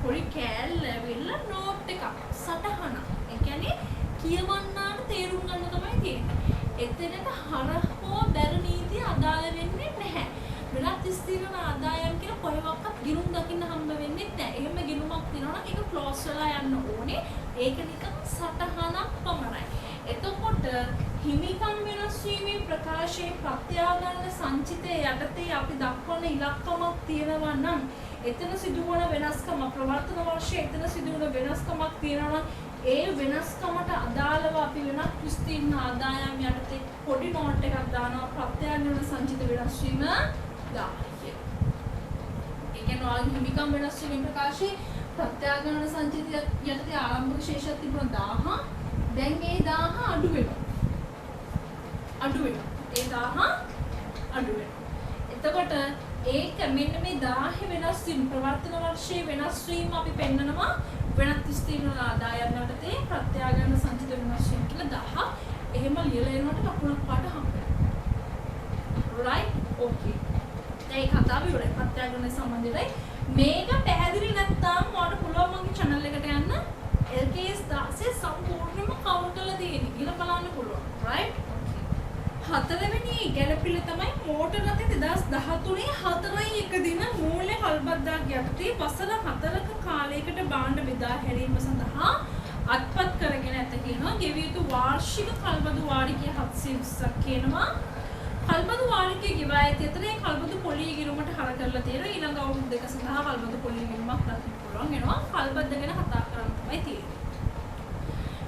පොඩි කැලල ඇවිල්ලා නෝට් එකක් සටහන. ඒ කියන්නේ කියවන්නාට තේරුම් ගන්න තමයි තියෙන්නේ. එතනට හරහෝ බැර නීතිය අදාළ වෙන්නේ නැහැ. වෙනත් විස්තීර්ණ ආදායම් කියලා කොහෙවත් ගිණුම් දකින්න හම්බ වෙන්නේ නැහැ. එහෙම ගිණුමක් තියෙනවා නම් ඒක ක්ලෝස් වෙලා යන්න ඕනේ. ඒක නිකන් සටහනක් පමණයි. එතකොට හිමිකම් වෙනස් වීමේ ප්‍රකාශයේ ප්‍රත්‍යාගරණ සංචිතයේ යටතේ අපි දක්වන ඉලක්කමක් තියෙනවා නම් එතන සිදුවන වෙනස්කම ප්‍රවර්තන වර්ෂයේ එතන සිදුවන වෙනස්කමක් තියෙනවා නම් ඒ වෙනස්කමට අදාළව අපි වෙනත් විස්තීර්ණ ආදායම් යටතේ පොඩි නෝට් එකක් දානවා ප්‍රත්‍යාගරණ සංචිත වෙනස් වීම 1000 කියලා. ඒ කියන්නේ ඔයාලගේ හිමිකම් වෙනස් වීම ප්‍රකාශයේ ප්‍රත්‍යාගරණ සංචිත යටතේ ආරම්භක ශේෂයක් තිබුණා 1000. දැන් ඒ 1000 අඩු වෙනවා. ඒ 1000 අඩු වෙනවා. එතකොට ඒක මෙන්න මේ 1000 වෙනස් වීම ප්‍රවර්තන වර්ෂයේ වෙනස් වීම අපි පෙන්නනවා වෙනත් විස්තීර්ණ ආදායම් යටතේ ප්‍රත්‍යාගරණ සංචිත වෙනස් වීම කියලා 1000. එහෙම ලියලා එනකොට කකුලක් පාට හම්බ වෙනවා. right okay. දැන් ඒ කතාව ඉවරයි ප්‍රත්‍යාගරණ සම්බන්ධයි. මේක පැහැදිලි නැත්නම් ඔයාලට පුළුවන් මගේ channel එකට යන්න LKS 16 සම්පූර්ණයෙන්ම කවර් කරලා තියෙන්නේ කියලා බලන්න පුළුවන්. right හතරවෙනි ගැළපිල්ල තමයි මෝටර රථ 2013 4 දින මූල්‍ය කල්බද්දාක් යටතේ වසර 4ක කාලයකට භාණ්ඩ බෙදා හැරීම සඳහා අත්පත් කරගෙන ඇත කියනවා. ගෙවිය යුතු වාර්ෂික කල්බදු වාරිකය 720ක් කියනවා. කල්බදු වාරිකය ගෙවා ඇති අතර ඒ කල්බදු පොලිය ගිණුමට හර කරලා තියෙනවා. ඊළඟ අවුරුදු දෙක සඳහා කල්බදු පොලිය ගිණුමක් දක්වන්න පුළුවන් වෙනවා. කල්බද්ද ගැන කතා කරන්න තමයි තියෙන්නේ.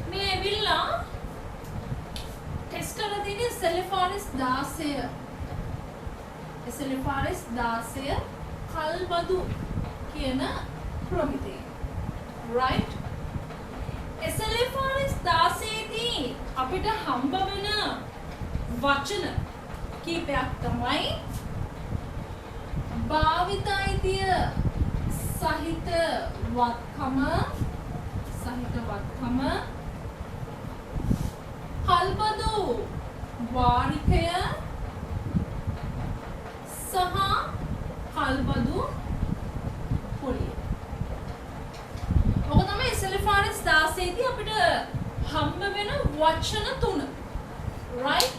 මේ ඇවිල්ලා ටෙස්ට් කරලා තියෙන්නේ සෙලිෆාරිස් 16 කල්බදු කියන ප්‍රමිතිය. right සෙලිෆාරිස් 16 දී අපිට හම්බ වෙන වචන කීපයක් තමයි භාවිත අයිතිය සහිත වත්කම කල්බදු වාරිකය සහ කල්බදු පොලිය. ඔක තමයි සෙලිෆාරිස් 16 දී අපිට හම්බ වෙන වචන තුන. right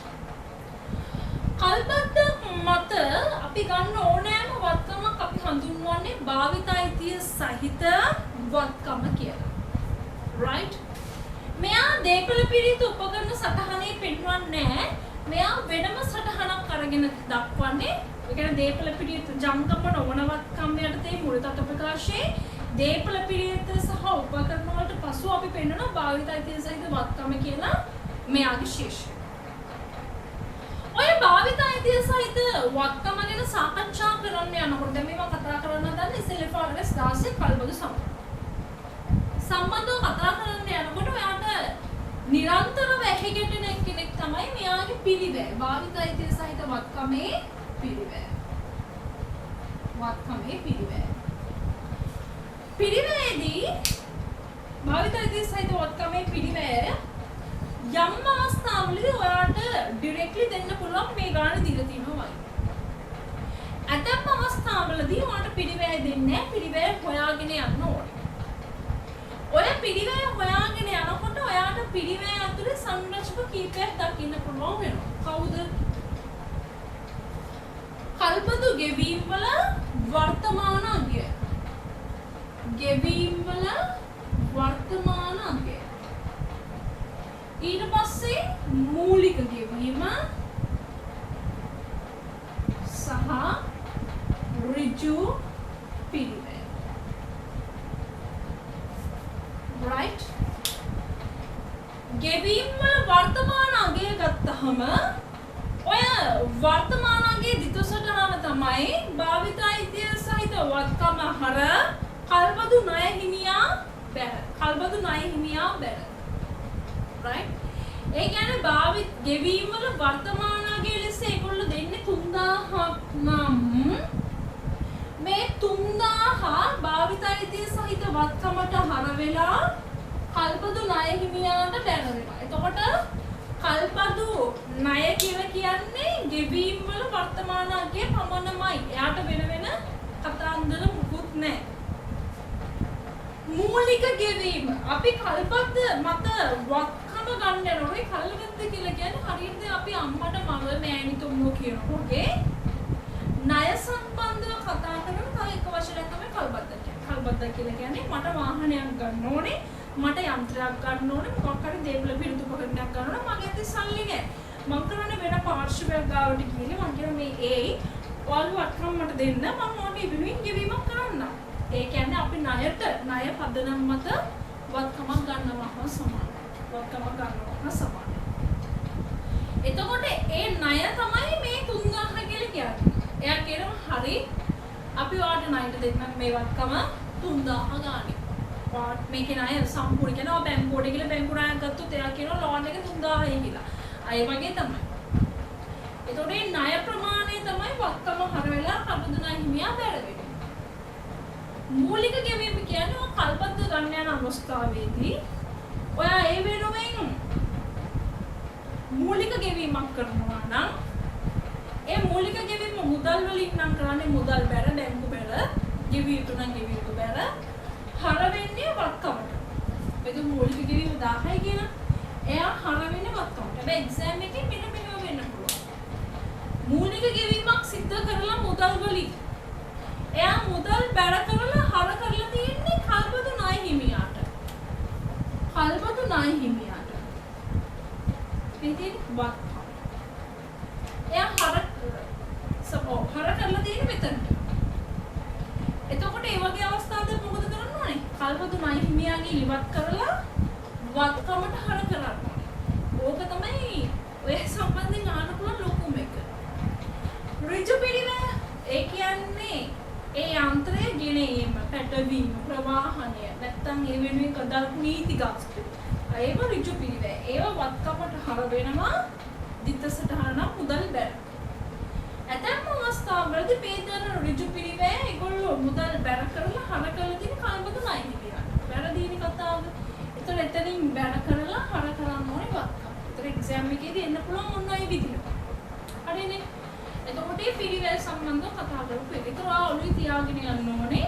කල්බද්ද මත අපි ගන්න ඕනෑම වත්කමක් අපි හඳුන්වන්නේ භාවිත අයිතිය සහිත වත්කම කියලා. right මෙයා දේපල පිරිත උපකරණ සටහනේ පෙන්වන්නේ නැහැ. මෙයා වෙනම සටහනක් අරගෙන දක්වන්නේ. ඒ කියන්නේ දේපල පිරිත ජංගම නොවන වත්කම් යටතේ මුල් තත් ප්‍රකාශයේ දේපල පිරිත සහ උපකරණ වලට පසු අපි පෙන්වන භාවිත අයිතිය සහිත වත්කම කියලා මෙයාගේ ශීර්ෂය. ඔය භාවිත අයිතිය සහිත වත්කම ගැන සාකච්ඡා කරන්න යනකොට දැන් මේවා කතා කරන්න හදන්නේ සෙලිෆාරිස් 16 කල්බදු සම්බන්ධව කතා කරන්න යනකොට ඔයාට නිරන්තරව ඇහිගෙටෙන කෙනෙක් තමයි මෙයාගේ පිළිවෙල. භාවිත අයිතිය සහිත වත්කමේ පිළිවෙල. පිළිවෙලේදී භාවිත අයිතිය සහිත වත්කමේ පිළිවෙල යම් අවස්ථාවලදී ඔයාට ඩිරෙක්ට්ලි දෙන්න පුළුවන් මේ ගාන දීලා තියෙනවා වගේ. ඇතම් අවස්ථාවලදී ඔයාට පිළිවෙල දෙන්නේ නැහැ. පිළිවෙල හොයාගෙන යන්න ඕනේ. ඔය පිළිවෙල හොයාගෙන යනකොට ඔයාට පිළිවෙල ඇතුලේ සංරචක කීපයක් දකින්න පුළුවන් වෙනවා. කවුද? කල්බදු ගෙවීම් වල වර්තමාන අගය. ඊට පස්සේ මූලික ගෙවීම ඍජු පිළිවෙල. right? ගෙවීම් වල වර්තමාන අගය ගත්තහම ඔය වර්තමාන අගයේ දිතුසටහන තමයි භාවිත අයිතිය සහිත වත්කම හර කල්බදු ණය හිමියා බැර. කල්බදු ණය හිමියා බැර. right? ඒ කියන්නේ භාවිත ගෙවීම් වල වර්තමාන අගය ලෙස ඒගොල්ලෝ දෙන්නේ 3000ක් නම් මේ 3000 භාවිත අයිතිය සහිත වත්කමට හර වෙලා කල්පදු ණය හිමියාට බැර වෙනවා. එතකොට කල්පදු ණය කියලා කියන්නේ ගෙවීම් වල වර්තමාන අගය පමණමයි. එයාට වෙන කතාන්දර මුකුත් නැහැ. මූලික ගෙවීම අපි කල්පද්ද මත වත්කම ගන්න යනකොට කල්පද්ද කියලා කියන්නේ හරියට අපි අම්මට මව මෑණි තුමුණෝ කියනකොටගේ ණය සම්බන්ධව කතා කරන තව එක වචනයක් තමයි කල්පද්ද කියන්නේ. කල්පද්ද කියලා කියන්නේ මට වාහනයක් ගන්න ඕනේ, මට යන්ත්‍රයක් ගන්න ඕනේ, මොකක් හරි දේපල පිළිතුරු උපකරණයක් ගන්න ඕනේ, මගේ අතේ සල්ලි නැහැ. මම කරන්නේ වෙන පාර්ශවයක් ගාවට ගිහින් මම කියන මේ ඔයාලු වත්කම මට දෙන්න, මම ඕනේ ඉබිනුයි ගෙවීමක් කරන්න. ඒ කියන්නේ අපි ණය පදනම් මත වත්කමක් ගන්නවා සමානයි. වත්කමක් ගන්නවා සමානයි. එතකොට ඒ ණය තමයි මේ 3000 කියලා කියන්නේ. එයා කියනවා හරි අපි ඔයාලට ණයට දෙන්න මේ වත්කම 3000 ගානේ. ඔයාලට මේකේ ණය සම්පූර්ණ කියනවා බැංකුවට ගිහලා බැංකු ණයක් ගත්තොත් එයා කියනවා ලෝන් එක 3000යි කියලා. අය වගේ තමයි. එතකොට මේ ණය ප්‍රමාණය තමයි වත්කම හර වෙලා කල්පදු ණය හිමියා බැර වෙන්නේ. මූලික ගෙවීම කියන්නේ කල්පද්ද ගන්න යන අවස්ථාවේදී ඔයා ඒ වෙනුවෙන් මූලික ගෙවීමක් කරනවා නම් ඒ මූලික ගෙවීම මුදල් වලින් නම් කරන්නේ මුදල් බැර බැංකු බැර ගෙවිය යුතු නම් ගෙවිය යුතු බැර හර වෙන්නේ වත්කමට. ඒක මූලික ගෙවීම 1000යි කියන එයා හර වෙන්නේ වත්කමට. හැබැයි එක්සෑම් එකේ මෙන්න මෙහෙම වෙන්න පුළුවන්. මූලික ගෙවීමක් සිද්ධ කරලා මුදල් වලින් එයා මුදල් බැර කරලා හර කරලා තියෙන්නේ කල්පදු ණය හිමියාට. කල්පදු ණය හිමියාට. පිටින් වත්කම. එයා හර කරලා තියෙන්නේ මෙතනට. එතකොට ඒ වගේ අවස්ථාවකදී මොකද කරන්න ඕනේ? කල්පදු ණය හිමියාගේ ඉවත් කරලා වත්කමට හර කරන්න ඕනේ. ඕක තමයි ඔය සම්බන්ධයෙන් ආන පුළුවන් ලොකුම එක. ඍජු පිළිවෙල ඒ කියන්නේ ඒ යන්ත්‍රය ගෙනීම, පැටවීම, ප්‍රවාහනය නැත්තම් ඒ වෙනුවෙන් කදල්පු නීති ගාස්තු. ඒව ඍජු පිළිවෙල. ඒව වත්කමට හර වෙනවා දිත්තසටහන මුදල් බැර. ඇතැම් අවස්ථාවලදී මේ දන ඍජු පිළිවෙල ඒගොල්ලෝ මුදල් බැර කරලා හර කරලා තියෙන කල්පදු ණය හිමියාට. වැරදීනි කතාව. ඒතර එතනින් බැර කරලා හර කරන්න ඕනේ වත්කම. ඒතර එක්සෑම් එකේදී එන්න පුළුවන් මොන අය විදිහට. හරිනේ. එතකොට මේ පිළිවෙල සම්බන්ධව කතා කරපු එක. ඒතර ඔළුවේ තියාගෙන යන්න ඕනේ.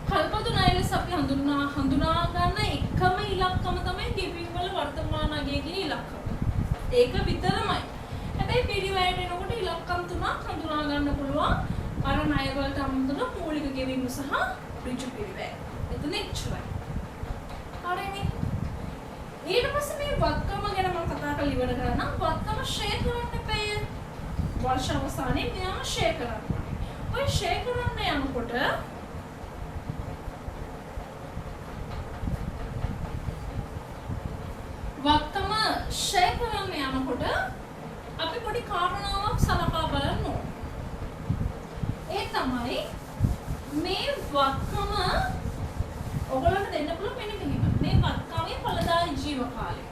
කල්පදු ණය ලෙස අපි හඳුනා ගන්න එකම ඉලක්කම තමයි ගෙවීම් වල වර්තමාන අගය කියන ඉලක්කම. ඒක විතරමයි. හැබැයි පිළිවෙලට එනකොට ඉලක්කම් තුනක් හඳුනා ගන්න පුළුවන්. අර ණය වලට අමතරව මූලික ගෙවීම සහ ඍජු පිළිවෙල. එතන එච්චරයි. හරිනේ. ඊට පස්සේ මේ වත්කම ගැන මම කතා කරලා ඉවර කරා නම් වත්කම ෂෙයා කරන්න එපා. වර්ෂ අවසානයේ මෙයාම ෂෙයා කරන්න. ඔය ෂෙයා කරන්න යනකොට වත්කම ෂෙයා කරන්න යනකොට අපි පොඩි කාරණාවක් සලකා බලන්න ඕනේ. ඒ තමයි මේ වත්කම ඔයගොල්ලන්ට දෙන්න පුළුවන් මෙන්න මෙහෙම. මේ වත්කමේ ඵලදායී ජීව කාලය.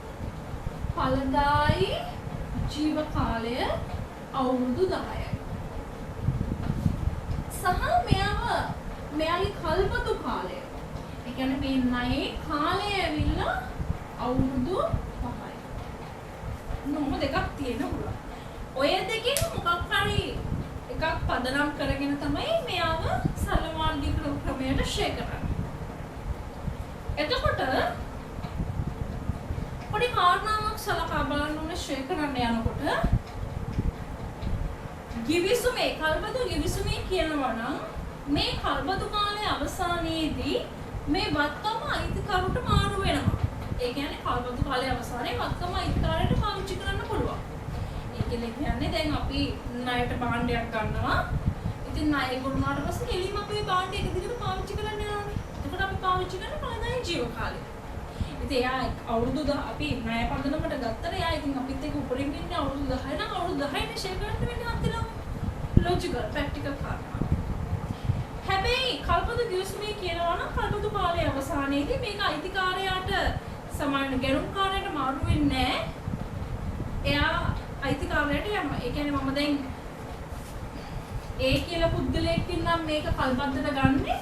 ඵලදායී ජීව කාලය අවුරුදු 10යි. සහ මෙයාගේ කල්පතු කාලය. ඒ කියන්නේ මේ ණයේ කාලය ඇවිල්ලා අවුරුදු 5යි. නෝම දෙකක් තියෙන පුළුවන්. ඔය දෙකෙන් මොකක් හරි එකක් පදනම් කරගෙන තමයි මෙයාව සරල මාර්ගික ක්‍රමයට ෂෙයා කරන්නේ. එතකොට පොඩි කාරණාවක් සලකා බලන්න ඕනේ ෂෙයා කරන්න යනකොට ගිවිසුමේ කල්පතු ගිවිසුමේ කියනවා නම් මේ කල්පතු කාලයේ අවසානයේදී මේ වත්කම අයිතිකරුට මාරු වෙනවා. ඒ කියන්නේ කල්පතු කාලයේ අවසානයේ වත්කම අයිතිකාරයට පාවිච්චි කරන්න පුළුවන්. ඒ කියන්නේ දැන් අපි ණයට භාණ්ඩයක් ගන්නවා. ඉතින් ණය ගුණාට පස්සේ කෙලිම අපේ භාණ්ඩය එක දිගට පාවිච්චි කරන්න යනවානේ. එතකොට අපි පාවිච්චි කරන පළදායි ජීව කාලය. ඉතින් එයා අවුරුදු 10 අපි ණය පදනමට ගත්තට එයා ඉතින් අපිත් එක්ක උපරිම ඉන්නේ අවුරුදු 10 නම් අවුරුදු 10 නේ ෂෙයා කරන්න වෙන්නේ අන්තිම ලොජිකල් ප්‍රැක්ටිකල් කාරණා. හැබැයි කල්පතු ගිවිසුමේ කියනවා නම් කල්පතු කාලයේ අවසානයේදී මේක අයිතිකාරයාට සමාන ගැනුම්කාරයට මාරු වෙන්නේ නැහැ. එයා අයිතිකාරයට යනවා. ඒ කියන්නේ මම දැන් ඒ කියලා පුද්ගලයෙක් ඉන්නම් මේක කල්පද්දට ගන්නෙ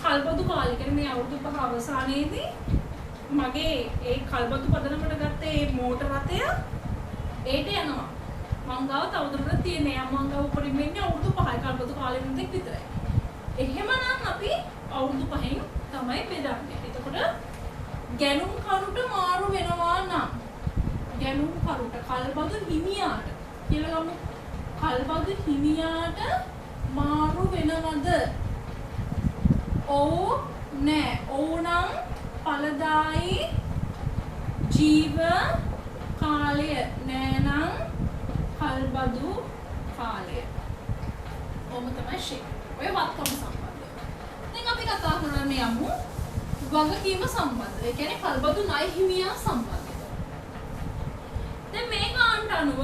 කල්පතු කාලේ. කියන්නේ මේ අවුරුදු 5 අවසානයේදී මගේ ඒ කල්පතු පදනමට ගත්ත ඒ මෝටර රථය ඒට යනවා. මං ගාව තවදුරටත් තියෙන්නේ. මං ගාව උපරිම වෙන්නේ අවුරුදු 5යි කල්පතු කාලෙ මුදෙක් විතරයි. එහෙමනම් අපි අවුරුදු 5න් තමයි බෙදන්නේ. එතකොට ගැනුම් කරුට මාරු වෙනවා නම් ගැනුම් කරුට කල්පතු හිමියාට කියලා ගමු. කල්පතු හිමියාට මාරු වෙනවද? ඔව් නෑ. ඔව් නම් පළදායි ජීව කාලය නෑ නම් කල්බදු කාලය. ඔහොම තමයි ෂේප්. ඔය වත්කම සම්බන්ධය. දැන් අපි කතා කරන්නේ යමු වගකීම සම්බන්ධව. ඒ කියන්නේ කල්බදු ණය හිමියා සම්බන්ධව. දැන් මේ කාණ්ඩ අනුව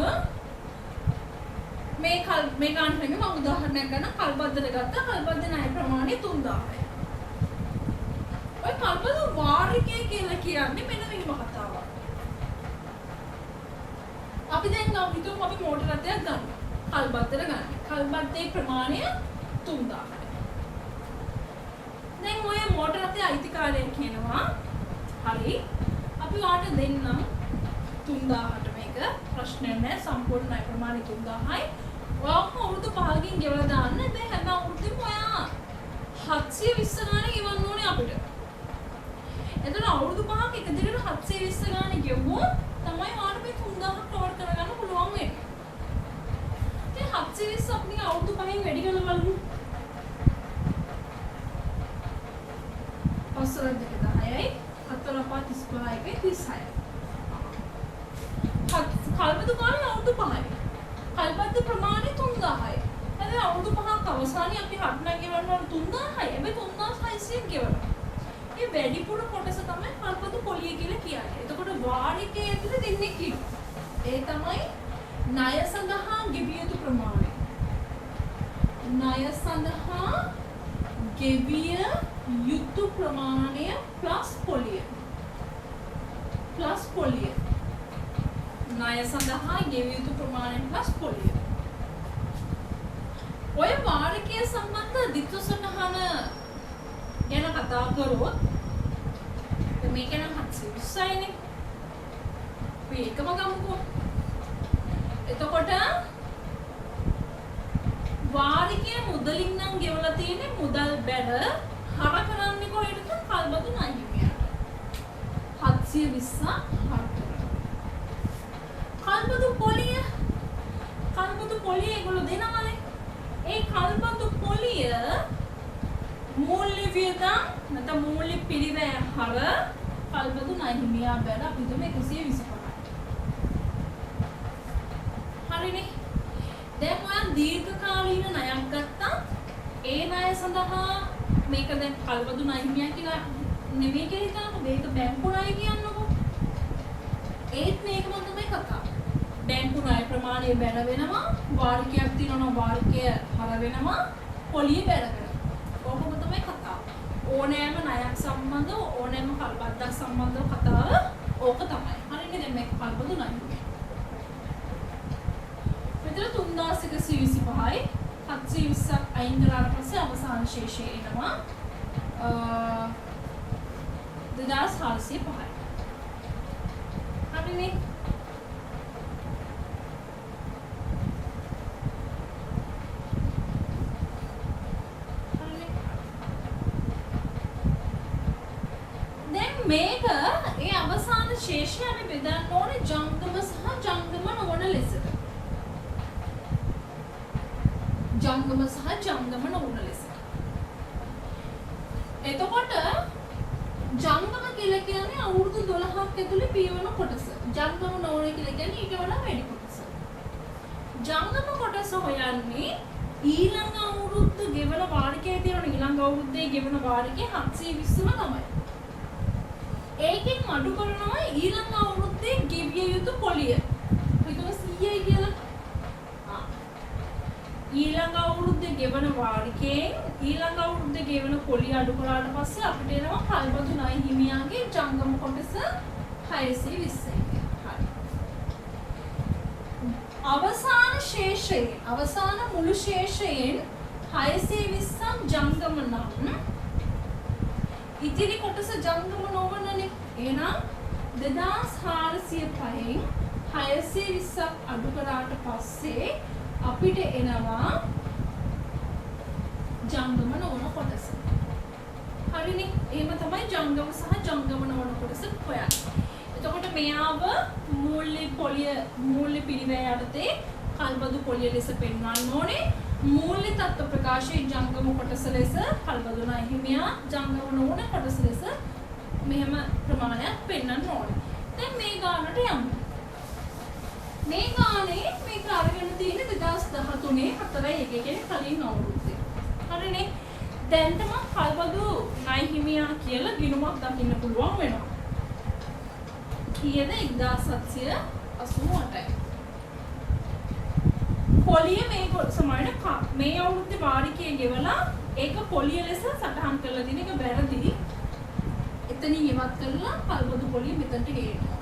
මේ කාණ්ඩ නෙමෙයි මම උදාහරණයක් ගන්න කල්බද්දට ගත්ත කල්බද්ද ණය ප්‍රමාණය 3000යි. ඔය කල්බදු වාරිකය කියලා කියන්නේ මෙන්න මෙහෙම කතාවක්. අපි දැන් හිතුවම අපි මෝටර රථයක් ගන්නවා. කල්බද්දට ගන්න. කල්බද්දේ ප්‍රමාණය 3000යි. දැන් ඔය මෝටර රථයේ අයිතිකාරය කියනවා හරි අපි වාට දෙන්නම් 3000ට මේක ප්‍රශ්නයක් නෑ සම්පූර්ණ ණය ප්‍රමාණය 3000යි. ඔයා අවුරුදු 5කින් ගෙවලා දාන්න. දැන් හැම අවුරුද්දෙම ඔයා 720 ගානේ ගෙවන්න ඕනේ අපිට. එතන අවුරුදු 5ක් එක දිගට 720 ගානේ ගෙවුවොත් තමයි වාට මේ 3000ක් කවර් කරගන්න පුළුවන් වෙන්නේ. දැන් 720 අපි අවුරුදු 5න් වැඩි කරලා බලමු. පස්වර දෙක 10යි 4 5 35යි 36යි. කල්පතු කාලේ අවුරුදු 5යි. කල්පද්ද ප්‍රමාණය 3000යි. හැබැයි අවුරුදු 5ක් අවසානයේ අපි හට්නා ගෙවන්න ඕන 3000යි. හැබැයි 3600ක් ගෙවනවා. මේ වැඩිපුර කොටස තමයි කල්පතු පොලිය කියලා කියන්නේ. එතකොට වාරිකයේ ඇතුලේ දෙන්නේ කිව්වා. ඒ තමයි ණය සඳහා ගෙවිය යුතු ප්‍රමාණය. ණය සඳහා ගෙවිය යුතු ප්‍රමාණය ප්ලස් පොලිය. ප්ලස් පොලිය. ණය සඳහා ගෙවිය යුතු ප්‍රමාණය ප්ලස් පොලිය. ඔය වාරිකය සම්බන්ධ දිත්තු සටහන ගැන කතා කරොත් මේක නම් 720යිනේ. අපි එකම ගමුකෝ. එතකොට වාරිකයේ මුදලින් නම් ගෙවලා තියෙන්නේ මුදල් බැල හර කරන්නේ කොහෙටද? කල්බදු ණය හිමියාට. 720 හර කරනවා. කල්බදු පොලිය ඒගොල්ලෝ දෙනවනේ. ඒ කල්බදු පොලිය මූල්‍ය වියදම් නැත්නම් මූල්‍ය පිරිවැය හර කල්බදු ණය හිමියා බැල අපි දුම 125යි. හරිනේ. දැන් ඔයා දීර්ඝකාලීන ණයක් ගත්තා. ඒ ණය සඳහා මේක දැන් කල්බදු ණය හිමියා කියලා නෙමෙයි කියලා හිතන්නකො. මේක බැංකු ණය කියන්නකො. ඒත් මේකම තමයි කතාව. බැංකු ණය ප්‍රමාණය බැල වෙනවා. වාරිකයක් තියෙනවා නම් වාරිකය හර වෙනවා. පොලිය බැල වෙනවා. කොහොම තමයි කතාව. ඕනෑම ණයක් සම්බන්ධව ඕනෑම කල්පද්දක් සම්බන්ධව කතාව ඕක තමයි. හරිනේ. දැන් මේක කල්පදු ණය හිමියා. මෙතන 3125යි 720ක් අයින් කරාට පස්සේ අවසාන ශේෂය එනවා 2405යි. හරිනේ. දැන් මේක ඒ අවසාන ශේෂය අපි බෙදන්න ඕනේ ජංගම සහ ජංගම නොවන ලෙසට. ජංගම සහ ජංගම නොවන ලෙස. එතකොට ජංගම කියලා කියන්නේ අවුරුදු 12ක් ඇතුලේ පියවන කොටස. ජංගම නොවන කියලා කියන්නේ ඊට වඩා වැඩි කොටස. ජංගම කොටස හොයන්නේ ඊළඟ අවුරුද්ද ගෙවන වාරිකයේ තියෙන ඊළඟ අවුරුද්දේ ගෙවන වාරිකේ 720ම තමයි. ඒකෙන් අඩු කරනවා ඊළඟ අවුරුද්දේ ගෙවිය යුතු පොලිය. හිතමු 100යි කියලා. ඊළඟ අවුරුද්දේ ගෙවන වාරිකයෙන් ඊළඟ අවුරුද්දේ ගෙවන පොලිය අඩු කරාට පස්සේ අපිට එනවා කල්බදු ණය හිමියාගේ ජංගම කොටස 620යි. හරි. අවසාන මුළු ශේෂයෙන් 620ක් ජංගම නම් ඉතිරි කොටස ජංගම නොවනනේ. එහෙනම් 2405න් 620ක් අඩු කරාට පස්සේ අපිට එනවා ජංගම නොවන කොටස. හරිනේ. එහෙම තමයි ජංගම සහ ජංගම නොවන කොටස හොයන්නේ. එතකොට මෙයාව මූල්‍ය පිරිවැය යටතේ කල්බදු පොලිය ලෙස පෙන්වන්න ඕනේ. මූල්‍ය තත්ත්ව ප්‍රකාශයේ ජංගම කොටස ලෙස කල්බදු ණය හිමියා ජංගම නොවන කොටස ලෙස මෙහෙම ප්‍රමාණයක් පෙන්වන්න ඕනේ. දැන් මේ ගානට යමු. මේ ගානේ මේක අරගෙන තියෙන 2013 4/1 කියන්නේ කලින් අවුරුද්දේ. හරිනේ. දැන් තමයි කල්බදු ණය හිමියා කියලා ගිණුමක් දකින්න පුළුවන් වෙනවා. කීයද 1788යි. පොලිය මේ සමානට මේ අවුරුද්දේ වාරිකයේ ගෙවලා ඒක පොලිය ලෙස සටහන් කරලා තියෙන එක වැරදි. එතනින් ඉවත් කරලා කල්බදු පොලිය මෙතනට ගේනවා.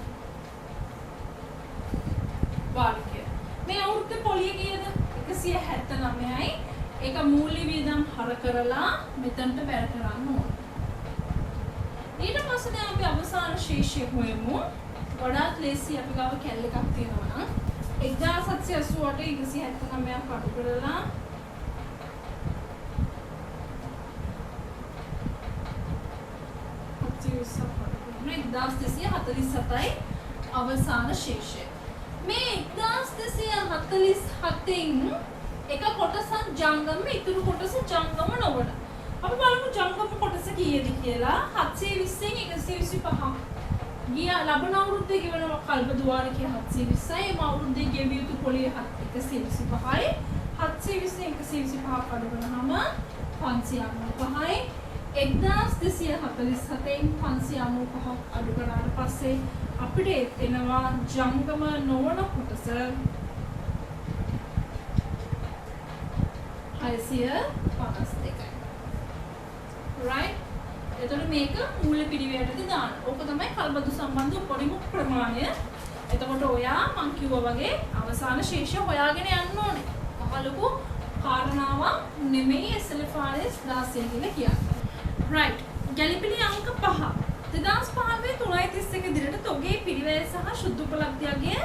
වාරිකය. මේ අවුරුද්දේ පොලිය කීයද? 179යි. ඒක මූල්‍ය වියදම් හර කරලා මෙතනට බැර කරන්න ඕනේ. ඊට පස්සේ දැන් අපි අවසාන ශේෂය හොයමු. වඩාත් ලේසි අපි ගාව කැල් එකක් තියෙනවා නම් 1788 179ක් අඩු කරලා 1247යි අවසාන ශේෂය. මේ 1247න් එක කොටසක් ජංගම ඉතුරු කොටස ජංගම නොවන. අපි බලමු ජංගම කොටස කීයද කියලා. 720න් 125ක්. ගියා ලබන අවුරුද්දේ ගෙවන කල්බදු වාරිකය 720යි. මේ අවුරුද්දේ ගෙවිය යුතු පොලිය 125යි. 720න් 125ක් අඩු කරනම 595යි. 1247න් 595ක් අඩු කරාට පස්සේ අපිට එනවා ජංගම නොවන කොටස 652යි. right. එතකොට මේක මූල්‍ය පිරිවැයටදී දාන්න. ඕක තමයි කල්බදු සම්බන්ධ උපරිම ප්‍රමාණය. එතකොට ඔයා මං කිව්වා වගේ අවසාන ශේෂය හොයාගෙන යන්න ඕනේ. අහලකෝ කාරණාවක් නෙමෙයි SLFRS 16 කියලා කියන්නේ. right. ගැලිපිලි අංක 5. 2015 3.31 දිනට තොගේ පිරිවැය සහ ශුද්ධ උපලබ්ධයගේ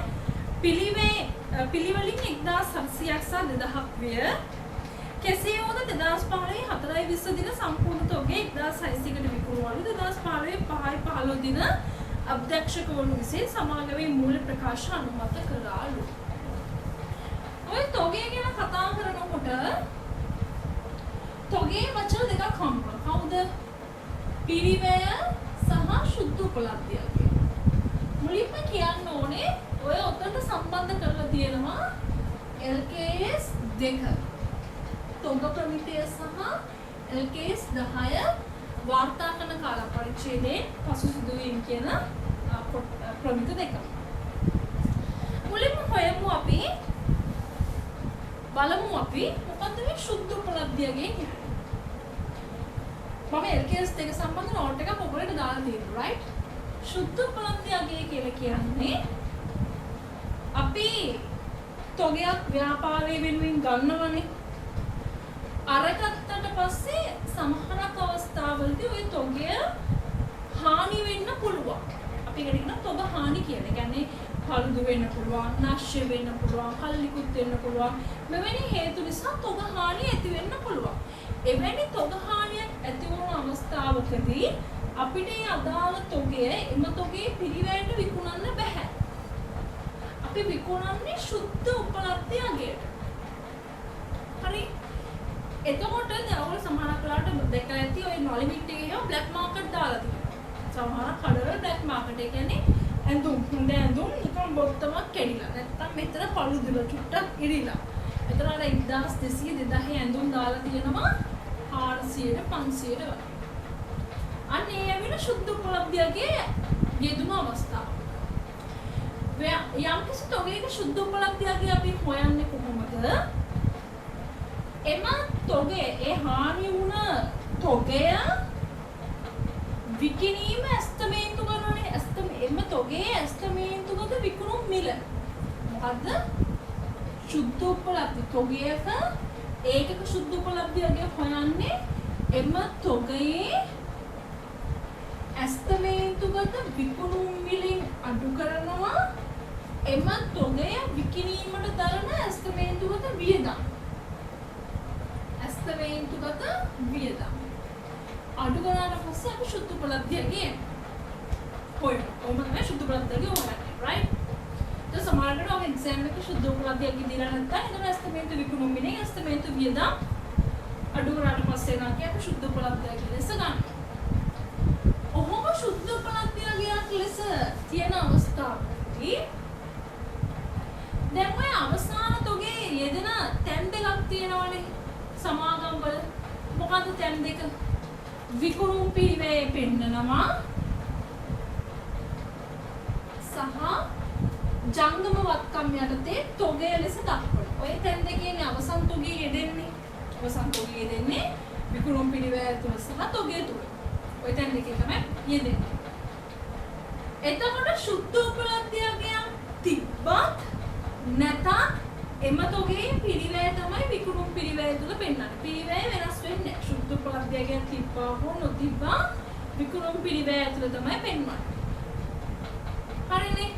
පිළිවෙලින් 1700ක් සහ 2000ක් විය. කෙසේ වුවද 2015 4.20 දින සම්පූර්ණ තොගේ 1600කට විකුණුවලු. 2015 5.15 දින අධ්‍යක්ෂකවරු විසින් සමාගමේ මූල්‍ය ප්‍රකාශ අනුමත කරාලු. ඔය තොගේ ගැන කතා කරනකොට තොගේ වචන දෙකක් හම්බුනා. කවුද? පිරිවැය සහ ශුද්ධ උපලබ්ධිය. මුලින්ම කියන්න ඕනේ ඔය ඔතනට සම්බන්ධ කරලා තියෙනවා LKS 2. තොග ප්‍රමිතිය සහ LKS 10 වාර්තා කරන කාල පරිච්ඡේදයේ පසු සිදුවීම් කියන ප්‍රමිති දෙක. මුලින්ම බලමු අපි මොකද්ද මේ ශුද්ධ උපලබ්ධියගේ කියන්නේ. මම LKS 2 සම්බන්ධ නෝට් එකක් ඔයගොල්ලන්ට දාලා තියෙනවා right. ශුද්ධ උපලබ්ධියගේ කියලා කියන්නේ අපි තොගයක් ව්‍යාපාරය වෙනුවෙන් ගන්නවනේ. අරගත්තට පස්සේ සමහරක් අවස්ථාවලදී ওই තොගය හානි වෙන්න පුළුවන්. අපි ඒකට කියන තොග හානි කියලා. ඒ කියන්නේ පළුදු වෙන්න පුළුවන්, නැෂ්‍ය වෙන්න පුළුවන්, කල්ලිකුත් වෙන්න පුළුවන්. මෙවැනි හේතු නිසා තොග හානිය ඇති වෙන්න පුළුවන්. එවැනි තොග හානියක් ඇති වුණු අවස්ථාවකදී අපිට මේ අදාළ තොගය එම තොගේ පිරිවැයට විකුණන්න බෑ. අපි විකුණන්නේ ශුද්ධ උපලබ්ධිය අගයට. හරි. එතකොට දැන් ඔයගොල්ලෝ සමහරක් වෙලාවට දැකලා ඇති ඔය නොලිමිට් එකේ බ්ලැක් මාකට් දාලා තියෙනවා. සමහර කඩවල බ්ලැක් මාකට් ඒ කියන්නේ ඇඳුම් නිකන් බොත්තමක් කැඩිලා නැත්තම් මෙතන පළුදුල චුට්ටක් ඉරිලා. එතන අර 1200 2000 ඇඳුම් දාලා තියෙනවා 400ට 500ට වගේ. අන්න ඒ ඇවිල්ලා සුද්ධ උපලබ්ධියගේ යෙදුණු අවස්ථාව. යම්කිසි තොගයක සුද්ධ උපලබ්ධියගේ අපි හොයන්නේ කොහොමද? එම තොගේ ඒ හානි වුණ තොගය විකිණීම ඇස්තමේන්තු කරනනේ. එම තොගේ ඇස්තමේන්තුගත විකුණුම් මිල මොකද්ද? සුද්ධ උපලබ්ධි තොගයක ඒකක සුද්ධ උපලබ්ධියගේ හොයන්නේ එම තොගයේ ඇස්තමේන්තුගත විකුණුම් මිලින් අඩු කරනවා එම තොගය විකිණීමට දරන ඇස්තමේන්තුගත වියදම්. ඇස්තමේන්තුගත වියදම් අඩු කරාට පස්සේ අපි සුද්ධ උපලබ්ධියගේ හොයනවා. කොහොමද මේ සුද්ධ උපලබ්ධියගේ හොයන්නේ? right? දැන් සමහරවිට ඔය එක්සෑම් එකේ සුද්ධ උපලබ්ධියගේ දීලා නැත්නම් එතන ඇස්තමේන්තු විකුණුම් මිලින් ඇස්තමේන්තු වියදම් අඩු කරාට පස්සේ නම් අපි සුද්ධ උපලබ්ධියගේ ලෙස ගන්නවා. ඔහොම සුද්ධ උපලබ්ධියගයක් ලෙස තියෙන අවස්ථාවකදී දැන් ඔය අවසාන තොගේ යෙදෙන තැන් දෙකක් තියෙනවනේ සමාගම් වල. මොකද්ද තැන් දෙක? විකුණුම් පිරිවැය පෙන්නනවා සහ ජංගම වත්කම් යටතේ තොගය ලෙස දක්වනවා. ඔය තැන් දෙකේනේ අවසන් තොගේ යෙදෙන්නේ. අවසන් තොගේ යෙදෙන්නේ විකුණුම් පිරිවැය තුල සහ තොගය තුල. ඔය තැන් දෙකේ තමයි යෙදෙන්නේ. එතකොට සුද්ධ උපලබ්ධියගයක් තිබ්බත් නැතත් එම තොගේ පිරිවැය තමයි විකුණුම් පිරිවැය තුල පෙන්වන්නේ. පිරිවැය වෙනස් වෙන්නේ නැහැ. සුද්ධ උපලබ්ධියගයක් තිබ්බා හෝ නොතිබ්බා විකුණුම් පිරිවැය තුල තමයි පෙන්වන්නේ. හරිනේ.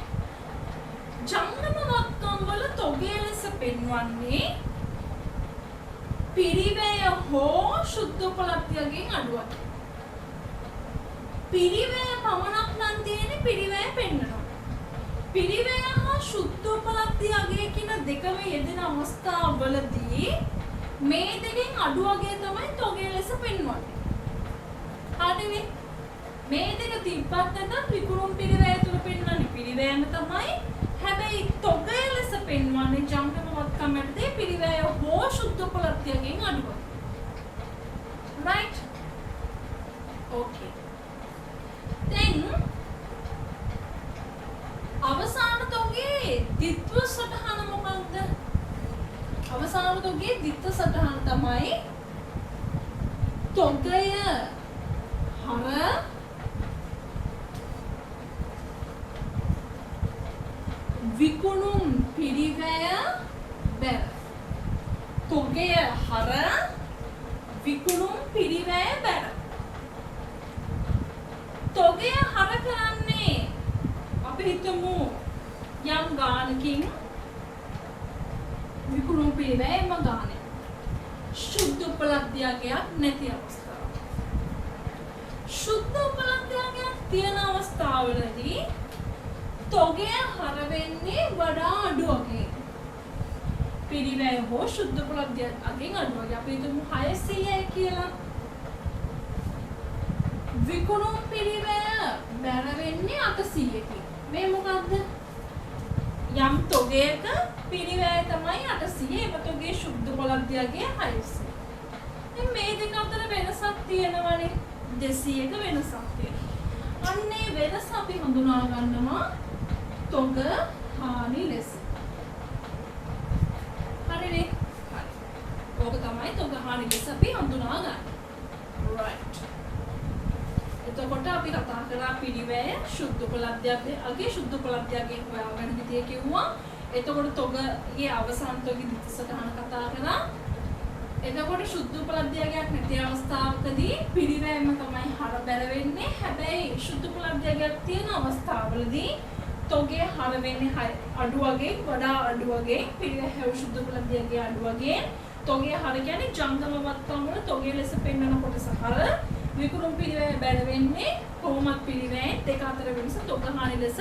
ජංගම වත්කම් වල තොගය ලෙස පෙන්වන්නේ පිරිවැය හෝ සුද්ධ උපලබ්ධියගෙන් අඩුවක්. පිරිවැය පමණක් නම් තියෙන්නේ පිරිවැය පෙන්වනවා. පිරිවැය හා සුද්ධ උපලබ්ධි අගය කියන දෙකම යෙදෙන අවස්ථාවවලදී මේ දෙකෙන් අඩු අගය තමයි තොගය ලෙස පෙන්වන්නේ. හරිනේ. මේ දෙක තිබ්බත් නැත්නම් විකුණුම් පිරිවැය තුල පෙන්වන්නේ පිරිවැයම තමයි. හැබැයි තොගය ලෙස පෙන්වන්නේ ජංගම වත්කම් යටතේ පිරිවැය හෝ සුද්ධ උපලබ්ධියගෙන් අඩුවක්. right? okay. දැන් අවසාන තොගේ ද්විත්ව සටහන මොකක්ද? අවසාන තොගේ ද්විත්ව සටහන තමයි තොගය හර විකුණුම් පිරිවැය බැර. තොගය හර විකුණුම් පිරිවැය බැර. තොගය හර කරන්නේ අපි හිතමු යම් ගානකින් විකුණුම් පිරිවැයම ගානේ සුද්ධ උපලබ්ධියගයක් නැති අවස්ථාව. සුද්ධ උපලබ්ධියගයක් තියෙන අවස්ථාවලදී තොගය හර වෙන්නේ වඩා අඩුවකින්. පිරිවැය හෝ සුද්ධ උපලබ්ධියගෙන් අඩුවකින්. අපි හිතමු 600යි කියලා. විකුණුම් පිරිවැය බැර වෙන්නේ 800කින්. මේ මොකද්ද? යම් තොගයක පිරිවැය තමයි 800. ඒ තොගේ සුද්ධ උපලබ්ධියගේ 600. දැන් මේ දෙක අතර වෙනසක් තියෙනවනේ. 200ක වෙනසක් තියෙනවා. අන්නේ වෙනස අපි හඳුනා ගන්නවා තොග හානි ලෙස. හරිනේ? හරි. ඕක තමයි තොග හානි ලෙස අපි හඳුනා ගන්න. right. එතකොට අපි කතා කරා පිරිවැය සුද්ධ උපලබ්ධියගේ අගේ සුද්ධ උපලබ්ධියගේ හොයාගන්න විදිය කිව්වා. එතකොට තොගගේ අවසන් තොගේ දිස්සටහන කතා කරා. එතකොට සුද්ධ උපලබ්ධියගයක් නැති අවස්ථාවකදී පිරිවැයම තමයි හර බැර වෙන්නේ. හැබැයි සුද්ධ උපලබ්ධියගයක් තියෙන අවස්ථාවවලදී තොගය හර වෙන්නේ අඩු වගේ වඩා අඩු වගේ පිරිවැය හැව සුද්ධ උපලබ්ධියගේ අඩු වගේ. තොගය හර කියන්නේ ජංගම වත්කම් වල තොගය ලෙස පෙන්වන කොටස හර. විකුණුම් පිරිවැය බැර වෙන්නේ කොහොමත් පිරිවැය දෙක අතර වෙනස තොග හානි ලෙස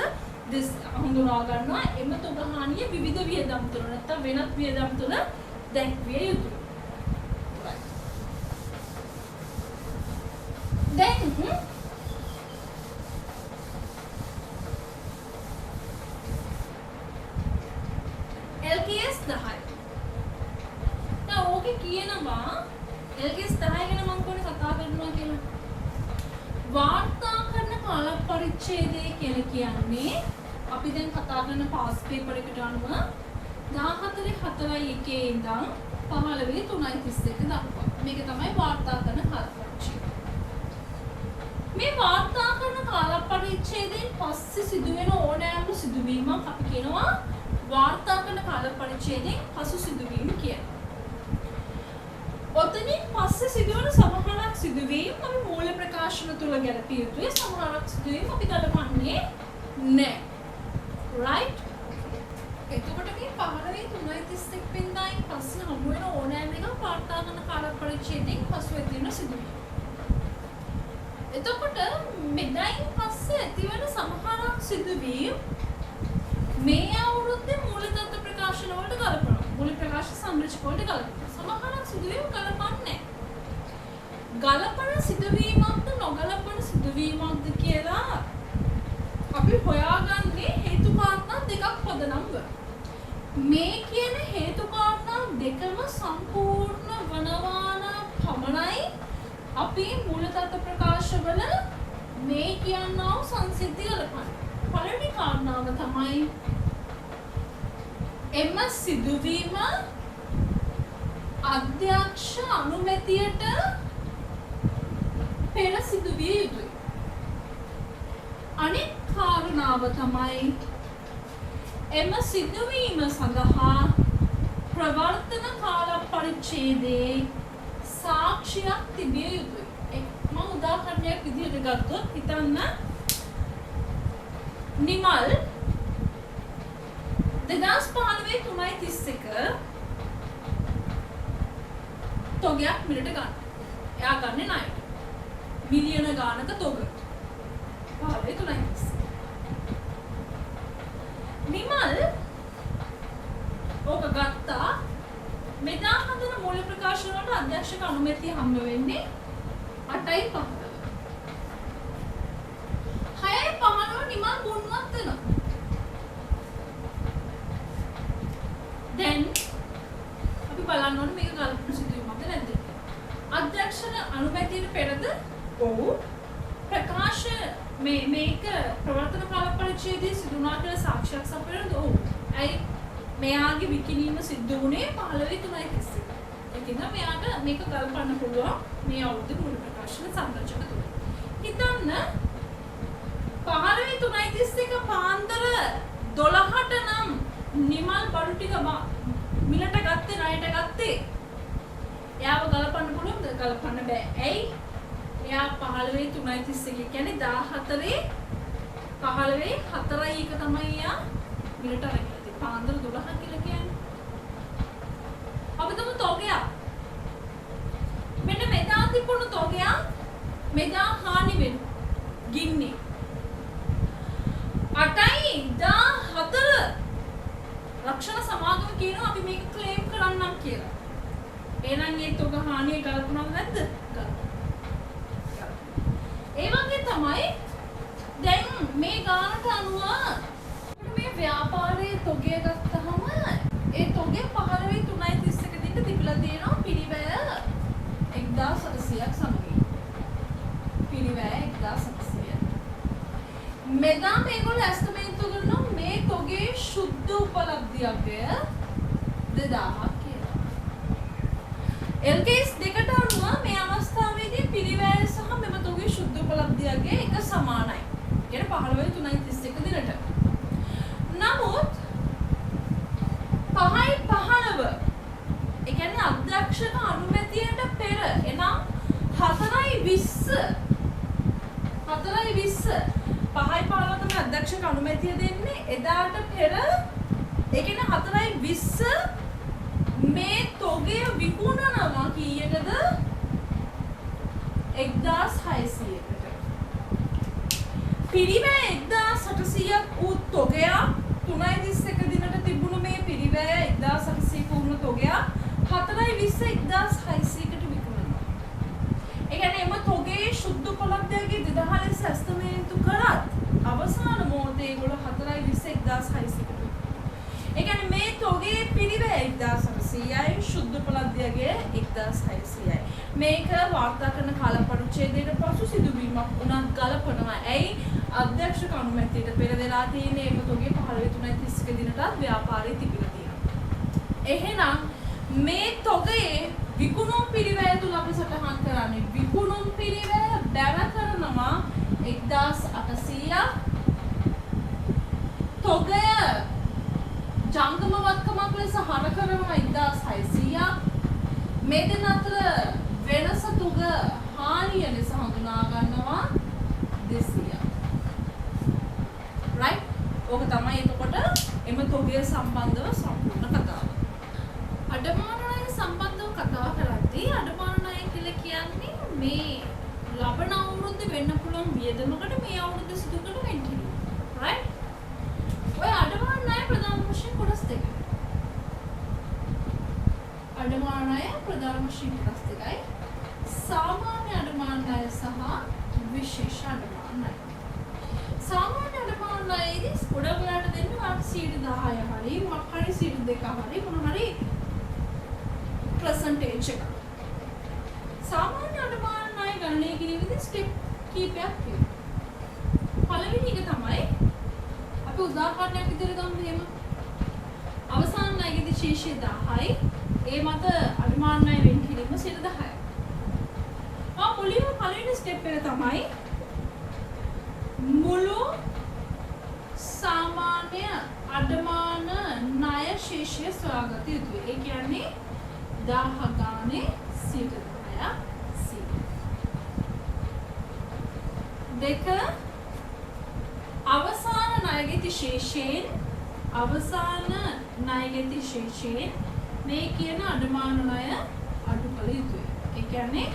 හඳුනා ගන්නවා. එම තොග හානිය විවිධ වියදම් තුන නැත්නම් වෙනත් වියදම් තුන දැක්විය යුතුයි. දැන් LKS 10 ඕකේ කියනවා එල්කේස් 10 ගැන මම කොහොමද කතා කරනවා කියලා. වාර්තා කරන කාල පරිච්ඡේදය කියලා කියන්නේ අපි දැන් කතා කරන පාස් පේපර් එකට අනුව 14:4:1 ඉඳන් 15:3:31 දක්වා. මේක තමයි වාර්තා කරන කාල පරිච්ඡේදය. මේ වාර්තා කරන කාල පරිච්ඡේදයෙන් පස්සේ සිදුවෙන ඕනෑම සිදුවීමක් අපි කියනවා වාර්තා කරන කාල පරිච්ඡේදයෙන් පසු සිදුවීම කියලා. ඔතනින් පස්සේ සිදුවන සමහරක් සිදුවීම් අපි මූල ප්‍රකාශන තුල ගැලපිය යුතුයි. සමහරක් සිදුවීම් අපි ගලපන්නේ නැහැ. right? එතකොට මේ 15:3:31 වෙනිදායින් පස්සේ හමු වෙන ඕනෑම එකක් වාර්තා කරන කාල පරිච්ඡේදයෙන් පසු ඇතිවන සිදුවීම්. එතකොට මෙදායින් පස්සේ ඇතිවන සමහරක් සිදුවීම් මේ අවුරුද්දේ මූල තත්ත්ව ප්‍රකාශන වලට ගලපනවා. මූල ප්‍රකාශ සංරචක වලට ගලපනවා. සමහරක් සිදුවීම් ගලපන්නේ ගලපන සිදුවීමක්ද නොගලපන සිදුවීමක්ද කියලා අපි හොයාගන්නේ හේතු කාරණා දෙකක් පදනම් කරලා. මේ කියන හේතු කාරණා දෙකම සම්පූර්ණ වනවාන පමණයි අපි මූල තත්ත්ව ප්‍රකාශවල මේ කියනා සංසිද්ධි ගලපන්නේ. පළවෙනි කාරණාව තමයි එම සිදුවීම අධ්‍යක්ෂ අනුමැතියට පෙර සිදුවිය යුතුයි. අනෙක් කාරණාව තමයි එම සිදුවීම සඳහා ප්‍රවර්තන කාල පරිච්ඡේදයේ සාක්ෂියක් තිබිය යුතුයි. මම උදාහරණයක් විදිහට ගත්තොත් හිතන්න නිමල් 2015-3:31 තොගයක් මිලට ගන්න. එයා ගන්නේ ණයට. මිලියන ගානක තොග. 15-3:31. නිමල් ඕක ගත්තා. මෙදා හදන මූල ප්‍රකාශන වලට අධ්‍යක්ෂක අනුමැතිය හම්බ වෙන්නේ 8:15. 6:15 නිමල් බොන්නවත් වෙනවා. දැන් අපි බලන්න ඕනේ මේක ගලපන සිදුවීමක්ද නැද්ද? අධ්‍යක්ෂ අනුමැතියට පෙරද? ඔව්. ප්‍රකාශ මේක ප්‍රවර්තන කාල පරිච්ඡේදයේ සිදුනා කියලා සාක්ෂියක් සපයනද? ඔව්. ඇයි මෙයාගේ විකිණීම සිද්ධ වුණේ 15:3:31. ඒකින්ද මෙයාට මේක ගලපන්න පුළුවන් මේ අවුරුද්දේ මූල ප්‍රකාශන සංරචක තුල. හිතන්න 15:3:31 පාන්දර 12ට නම් නිමල් බඩු ටික මිලට ගත්තේ ණයට ගත්තේ. එයාව ගලපන්න පුළුවන්ද? ගලපන්න බෑ. ඇයි? එයා 15:3:31 කියන්නේ 14:4:1 තමයි එයා මිලට අරගෙන ඉන්නේ. පාන්දර 12 කියලා කියන්නේ. අපි තුමු තෝගයක්. මෙන්න මෙදා තිබුණු තෝගයක් මෙදා හානි වෙනවා. ගින්නේ. 8:14 රක්ෂණ සමාගම කියනවා අපි මේක ක්ලේම් කරන්නම් කියලා. එහෙනම් ඒ තොග හානිය ගලපනවද නැද්ද? ඒ වගේ තමයි දැන් මේ ගානට අනුව මේ ව්‍යාපාරයේ තොගය ගත්තහම ඒ තොගේ 15:3:31 දිනට තිබිලා තියෙනවා පිරිවැය 1700ක් සමගින්. පිරිවැය 1700. මෙදා මේගොල්ලෝ ඇස්තමේන්තු කරනවා මේ තොගේ සුද්ධ උපලබ්ධියක්ය 2000ක් කියලා. LKS දෙකට අනුව මේ අවස්ථාවේදී පිරිවැය සහ මෙම තොගේ සුද්ධ උපලබ්ධියක්ය එක සමානයි. කියන්නේ 15:3:31 දිනට. නමුත් 5:15 ඒ කියන්නේ අධ්‍යක්ෂක අනුමැතියට පෙර එනම් 4:20 5:15 තමයි අධ්‍යක්ෂක අනුමැතිය දෙන්නේ. එදාට පෙර ඒ කියන්නේ 4:20 මේ තොගය විකුණනවා කීයටද? 1600කට. පිරිවැය 1800ක් වූ තොගයක් 3:31 දිනට තිබුණු මේ පිරිවැය 1800 වූ තොගයක් 4:20 1600කට විකුණනවා. ඒ කියන්නේ එම තොගේ සුද්ධ උපලබ්ධයගේ 2000 ලෙස ඇස්තමේන්තු කරත් අවසාන මොහොතේ ඒගොල්ලෝ 4:20 1600කට. ඒ කියන්නේ මේ තොගේ පිරිවැය 1800ක් 1600යි ශුද්ධ උපලබ්ධයගේ 1600යි. මේක වාර්තා කරන කාල පරිච්ඡේදයට පසු සිදුවීමක් උනත් ගලපනවා. ඇයි අධ්‍යක්ෂක අනුමැතියට පෙර වෙලා තියෙන එමතුගේ 15/3/31 දිනටත් ව්‍යාපාරය තිබිලා තියෙනවා. එහෙනම් මේ තොගයේ විකුණුම් පිරිවැය තුල අපි සටහන් කරන්නේ විකුණුම් පිරිවැය බැර කරනවා 1800ක්. තොගය ජංගම වත්කමක් ලෙස හර කරනවා 1600ක්. මේ දෙක අතර වෙනස තුග හානිය ලෙස හඳුනා ගන්නවා 200ක්. right? ඕක තමයි එතකොට එම තොගය සම්බන්ධව සම්පූර්ණ කතාව. අඩමාන ණය සම්බන්ධව කතා කරද්දී අඩමාන ණය කියලා කියන්නේ මේ ලබන අවුරුද්දේ වෙන්න පුළුවන් වියදමකට මේ අවුරුද්දේ සිදු කරන වෙන්කිරීම. right? ඔය අඩමාන ණය ප්‍රධාන වශයෙන් කොටස් දෙකයි. අඩමාන ණය ප්‍රධාන වශයෙන් කොටස් දෙකයි. සාමාන්‍ය අඩමාන ණය සහ විශේෂ අඩමාන ණය. සාමාන්‍ය අඩමාන ණයේදී ගොඩවලට දෙන්නේ වාට 10% හරි මොකක් හරි 2% හරි මොන හරි percentage එක. සාමාන්‍ය අඩමාන ණය ගණනය කිරීමේදී ස්ටෙප් කීපයක් තියෙනවා. පළවෙනි එක තමයි අපි උදාහරණයක් විදිහට ගමු එහෙම. අවසාන ණයකදී ශීර්ෂය 10යි. ඒ මත අඩමාන ණය වෙන් කිරීම 10%යි. මුලින්ම පළවෙනි ස්ටෙප් එක තමයි මුළු සාමාන්‍ය අඩමාන ණය ශීර්ෂය සොයාගත යුතුයි. ඒ කියන්නේ 1000 ගානේ 10%. දෙක අවසාන ණයගෙති ශේෂයෙන් මේ කියන අඩමාන ණය අඩු කළ යුතුයි. ඒ කියන්නේ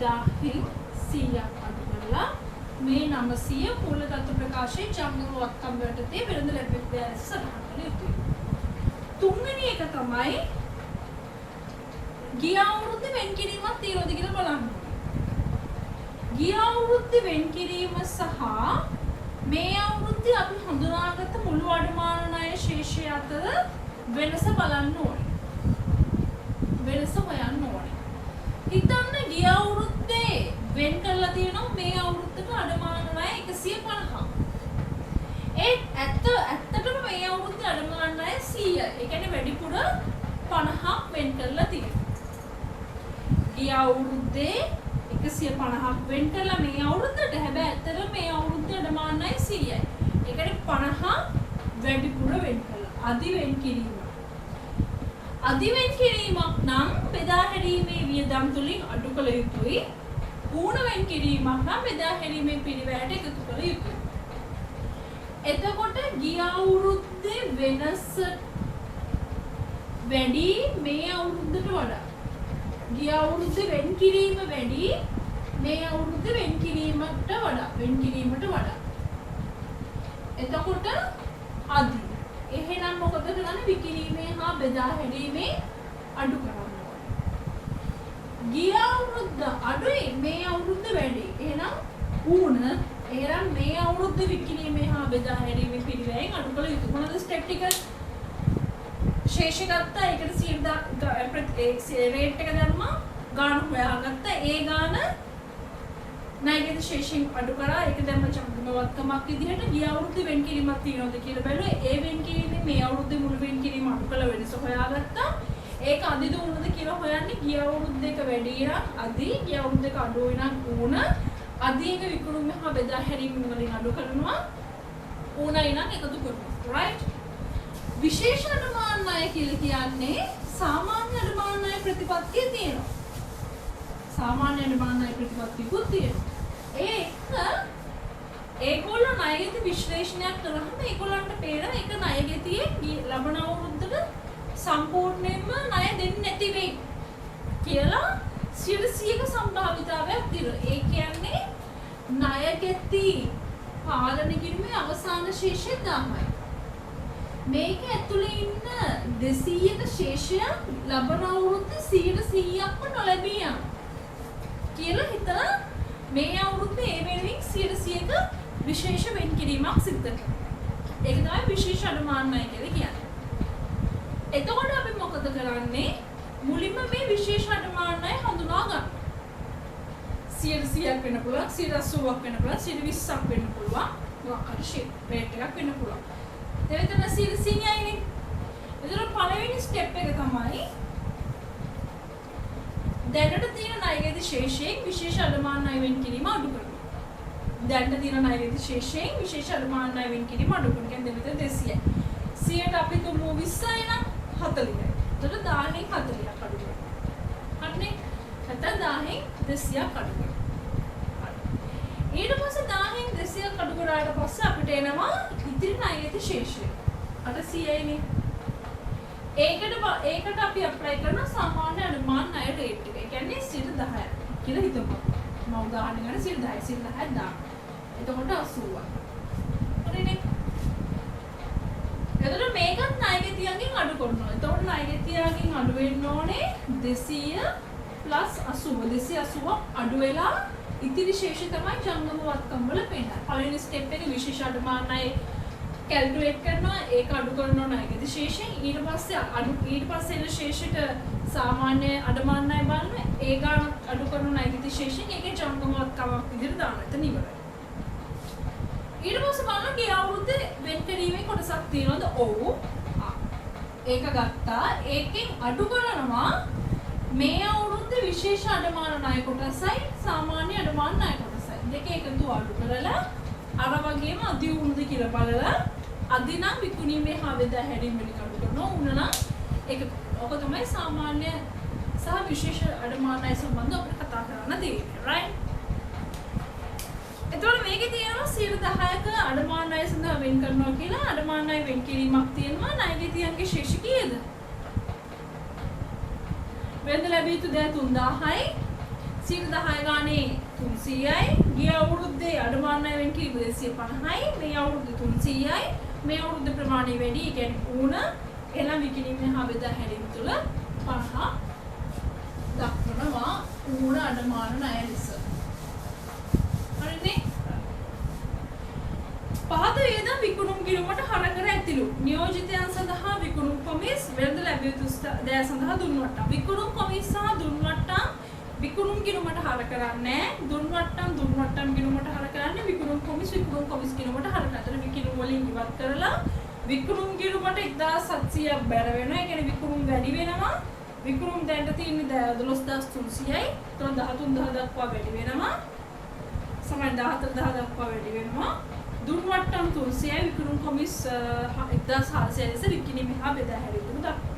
1000න් 100ක් අඩු කරලා මේ 900 මූලගත ප්‍රකාශයේ ජංගම වත්කම් යටතේ වෙළඳ ලැබෙන්නේ සටහන් කළ යුතුයි. තුන්වෙනි එක තමයි ගිය අවුරුද්දේ වෙන් කිරීමක් තියෙනවද කියලා බලන්න. ගිය අවුරුද්දේ වෙන් කිරීම සහ මේ අවුරුද්දේ අපි හඳුනාගත්ත මුළු අඩමාන ණය ශේෂය අතර වෙනස බලන්න ඕනේ. වෙනස හොයන්න ඕනේ. හිතන්න ගිය අවුරුද්දේ වෙන් කරලා තියෙනවා මේ අවුරුද්දට අඩමාන ණය 150ක්. ඇත්තටම මේ අවුරුද්දේ අඩමාන ණය 100. ඒ කියන්නේ වැඩිපුර 50ක් වෙන් කරලා තියෙනවා. ගිය අවුරුද්දේ 150ක් වෙන් කළා මේ අවුරුද්දට. හැබැයි ඇත්තටම මේ අවුරුද්දේ අඩමාන ණය 100යි. ඒ කියන්නේ 50 වැඩිපුර වෙන් කළා. අධි වෙන් කිරීම. අධි වෙන් කිරීමක් නම් බෙදා හැරීමේ වියදම් තුලින් අඩු කළ යුතුයි. ඌණ වෙන් කිරීමක් නම් බෙදා හැරීමේ පිරිවැයට එකතු කළ යුතුයි. එතකොට ගිය අවුරුද්දේ වෙනස වැඩි මේ අවුරුද්දට වඩා. ගිය අවුරුද්දේ වෙන් කිරීම වැඩි මේ අවුරුද්දේ වෙන් කිරීමට වඩා. එතකොට අධි. එහෙනම් මොකද කරන්නේ? විකිරීමේ හා බෙදා හැරීමේ අඩු කරන්න ඕනේ. ගිය අවුරුද්ද අඩුයි මේ අවුරුද්ද වැඩි. එහෙනම් ඌණ එහෙනම් මේ අවුරුද්ද විකිරීමේ හා බෙදා හැරීමේ පිරිවැයෙන් අඩු කළ යුතු. මොනවද ස්ටෙප් ටික? ශේෂ ගත්තා. ඒකට 100 රේට් එක දැම්මා. ගාන හොයාගත්තා. ඒ ගාන ණයගෙද ශේෂයෙන් අඩු කරා. ඒක දැම්ම ජංගම වත්කමක් විදිහට ගිය අවුරුද්දේ වෙන් කිරීමක් තියෙනවද කියලා බැලුවා. ඒ වෙන් කිරීමේ මේ අවුරුද්දේ මුළු වෙන් කිරීම අඩු කළ වෙනස හොයාගත්තා. ඒක අධිද උණද කියලා හොයන්නේ ගිය අවුරුද්දේක වැඩි නම් අධි, ගිය අවුරුද්දේක අඩු වෙනම් ඌණ. අධියක විකුණුම හා බෙදා හැරීම වලින් අඩු කරනවා. ඌණයි නම් එකතු කරනවා. right? විශේෂ අඩමාන ණය කියලා කියන්නේ සාමාන්‍ය අඩමාන ණය ප්‍රතිපත්තිය තියෙනවා. සාමාන්‍ය අඩමාන ණය ප්‍රතිපත්තියකුත් තියෙනවා. ඒගොල්ලෝ ණයගෙති විශ්ලේෂණයක් කරාම ඒගොල්ලන්ට පේන එක ණයගෙතියේ ලබන අවුරුද්දට සම්පූර්ණයෙන්ම ණය දෙන්නේ නැති වෙයි කියලා 100% සම්භාවිතාවයක් තියෙනවා. ඒ කියන්නේ ණයගෙති පාලනය කිරීමේ අවසාන ශේෂය 10යි. මේක ඇතුලේ ඉන්න 200ක ශේෂය ලබන අවුරුද්දේ 100%ක්ම නොලැබී යනවා කියලා හිතලා මේ අවුරුද්දේ ඒ වෙනුවෙන් 100%ක විශේෂ වෙන් කිරීමක් සිදු කරනවා. ඒක තමයි විශේෂ අඩමාන ණය කියලා කියන්නේ. එතකොට අපි මොකද කරන්නේ? මුලින්ම මේ විශේෂ අඩමානය හඳුනා ගන්න. 100ක් වෙන්න පුළුවන්, 180ක් වෙන්න පුළුවන්, 120ක් වෙන්න පුළුවන්. මොකක් හරි ෂේප් රේට් එකක් වෙන්න පුළුවන්. එතන 100යිනේ. එතන පළවෙනි ස්ටෙප් එක තමයි දැනට තියෙන ණයගැති ශේෂයෙන් විශේෂ අඩමාන ණය වෙන් කිරීම අඩු කරනවා. දැනට තියෙන ණයගැති ශේෂයෙන් විශේෂ අඩමාන ණය වෙන් කිරීම අඩු කරනවා. කියන්නේ මෙතන 200යි. 100ට අපි තුමු 20යි නම් 40යි. එතකොට 10න් 40ක් අඩු කරනවා. හරිනේ? නැත්නම් 10න් 200ක් අඩු කරනවා. ඊට පස්සේ 10න් 200ක් අඩු කරාට පස්සේ අපිට එනවා ඉතිරි ණයගැති ශේෂය. අර 100යිනේ. ඒකට අපි ඇප්ලයි කරන සාමාන්‍ය අනුමාන ණය රේට් එක. ඒ කියන්නේ 10ක් කියලා හිතමු. මම උදාහරණ ගන්න 10යි 10ක් දාන්න. එතකොට 80යි. හරිනේ. එතකොට මේකත් ණයගැතියන්ගෙන් අඩු කරනවා. එතකොට ණයගැතියන්ගෙන් අඩු වෙන්න ඕනේ 200 80. 280ක් අඩු වෙලා ඉතිරි ශේෂය තමයි ජංගම වත්කම් වල පේන්නේ. පළවෙනි ස්ටෙප් එකේ විශේෂ අඩමාන ණය කැල්කියුලේට් කරනවා, ඒක අඩු කරනවා ණයගැති ශේෂයෙන්. ඊට පස්සේ එන ශේෂයට සාමාන්‍ය අඩමාන ණය බලන ඒ ගාන අඩු කරන ණයගැති ශේෂයෙන් ඒකේ ජංගම වත්කමක් විදිහට දාන්න. එතන ඉවරයි. ඊට පස්සේ බලන්න ගිය අවුරුද්දේ වෙන් කිරීමේ කොටසක් තියෙනවද? ඔව්. ඒක ගත්තා. ඒකෙන් අඩු කරනවා මේ අවුරුද්දේ විශේෂ අඩමාන ණය කොටසයි සාමාන්‍ය අඩමාන ණය කොටසයි. දෙක එකතු අඩු කරලා අර වගේම අධි උණුද කියලා බලලා අධි නම් විකුණීමේ හා බෙදා හැරීම වලින් අඩු කරනවා. උණ නම් ඒක ඔක තමයි සාමාන්‍ය සහ විශේෂ අඩමාන ණය සම්බන්ධව අපිට කතා කරන්න තියෙන්නේ. right? එතකොට මේකේ තියෙනවා 10%ක අඩමාන ණය සඳහා වෙන් කරනවා කියලා අඩමාන ණය වෙන් කිරීමක් තියෙනවා. ණයගැතියන්ගේ ශේෂ කීයද? වෙනද ලැබිය යුතු දේ 3000යි. 10 ගානේ 300යි. ගිය අවුරුද්දේ අඩමාන ණය වෙන් කිරීම 250යි. මේ අවුරුද්දේ 300යි. මේ අවුරුද්දේ ප්‍රමාණය වැඩි. ඒ කියන්නේ ඌණ එළම් විකිණීමේ හා බෙදා හැරීම තුළ 50 දක්වනවා ඌණ අඩමාන ණය ලෙස. හරිනේ? පහත වේදම් විකුණුම් කිරීමට හර කර ඇතිලු නියෝජිතයන් සඳහා විකුණුම් කොමිස් වෙළඳ ලැබිය යුතු දෑ සඳහා දුන් වට්ටම්. විකුණුම් කොමිස් සහ දුන් වට්ටම් විකුණුම් කිරීමට හර කරන්නේ දුන් වට්ටම් කිරීමට හර කරන්නේ විකුණුම් කොමිස් කිරීමට හර කරන විකුණුම් වලින් ඉවත් කරලා විකුණුම් කිරීමට 1700ක් බැර වෙනවා. ඒ කියන්නේ විකුණුම් වැඩි වෙනවා. විකුණුම් දැන්ට තියෙන්නේ 12300යි. ඒතකොට 13000 දක්වා වැඩි වෙනවා. සමහර 14000 දක්වා වැඩි වෙනවා. දුන් වට්ටම් 300යි විකුණුම් කොමිස් 1400 ලෙස විකිණීමේ හා බෙදා හැරීම දක්වනවා.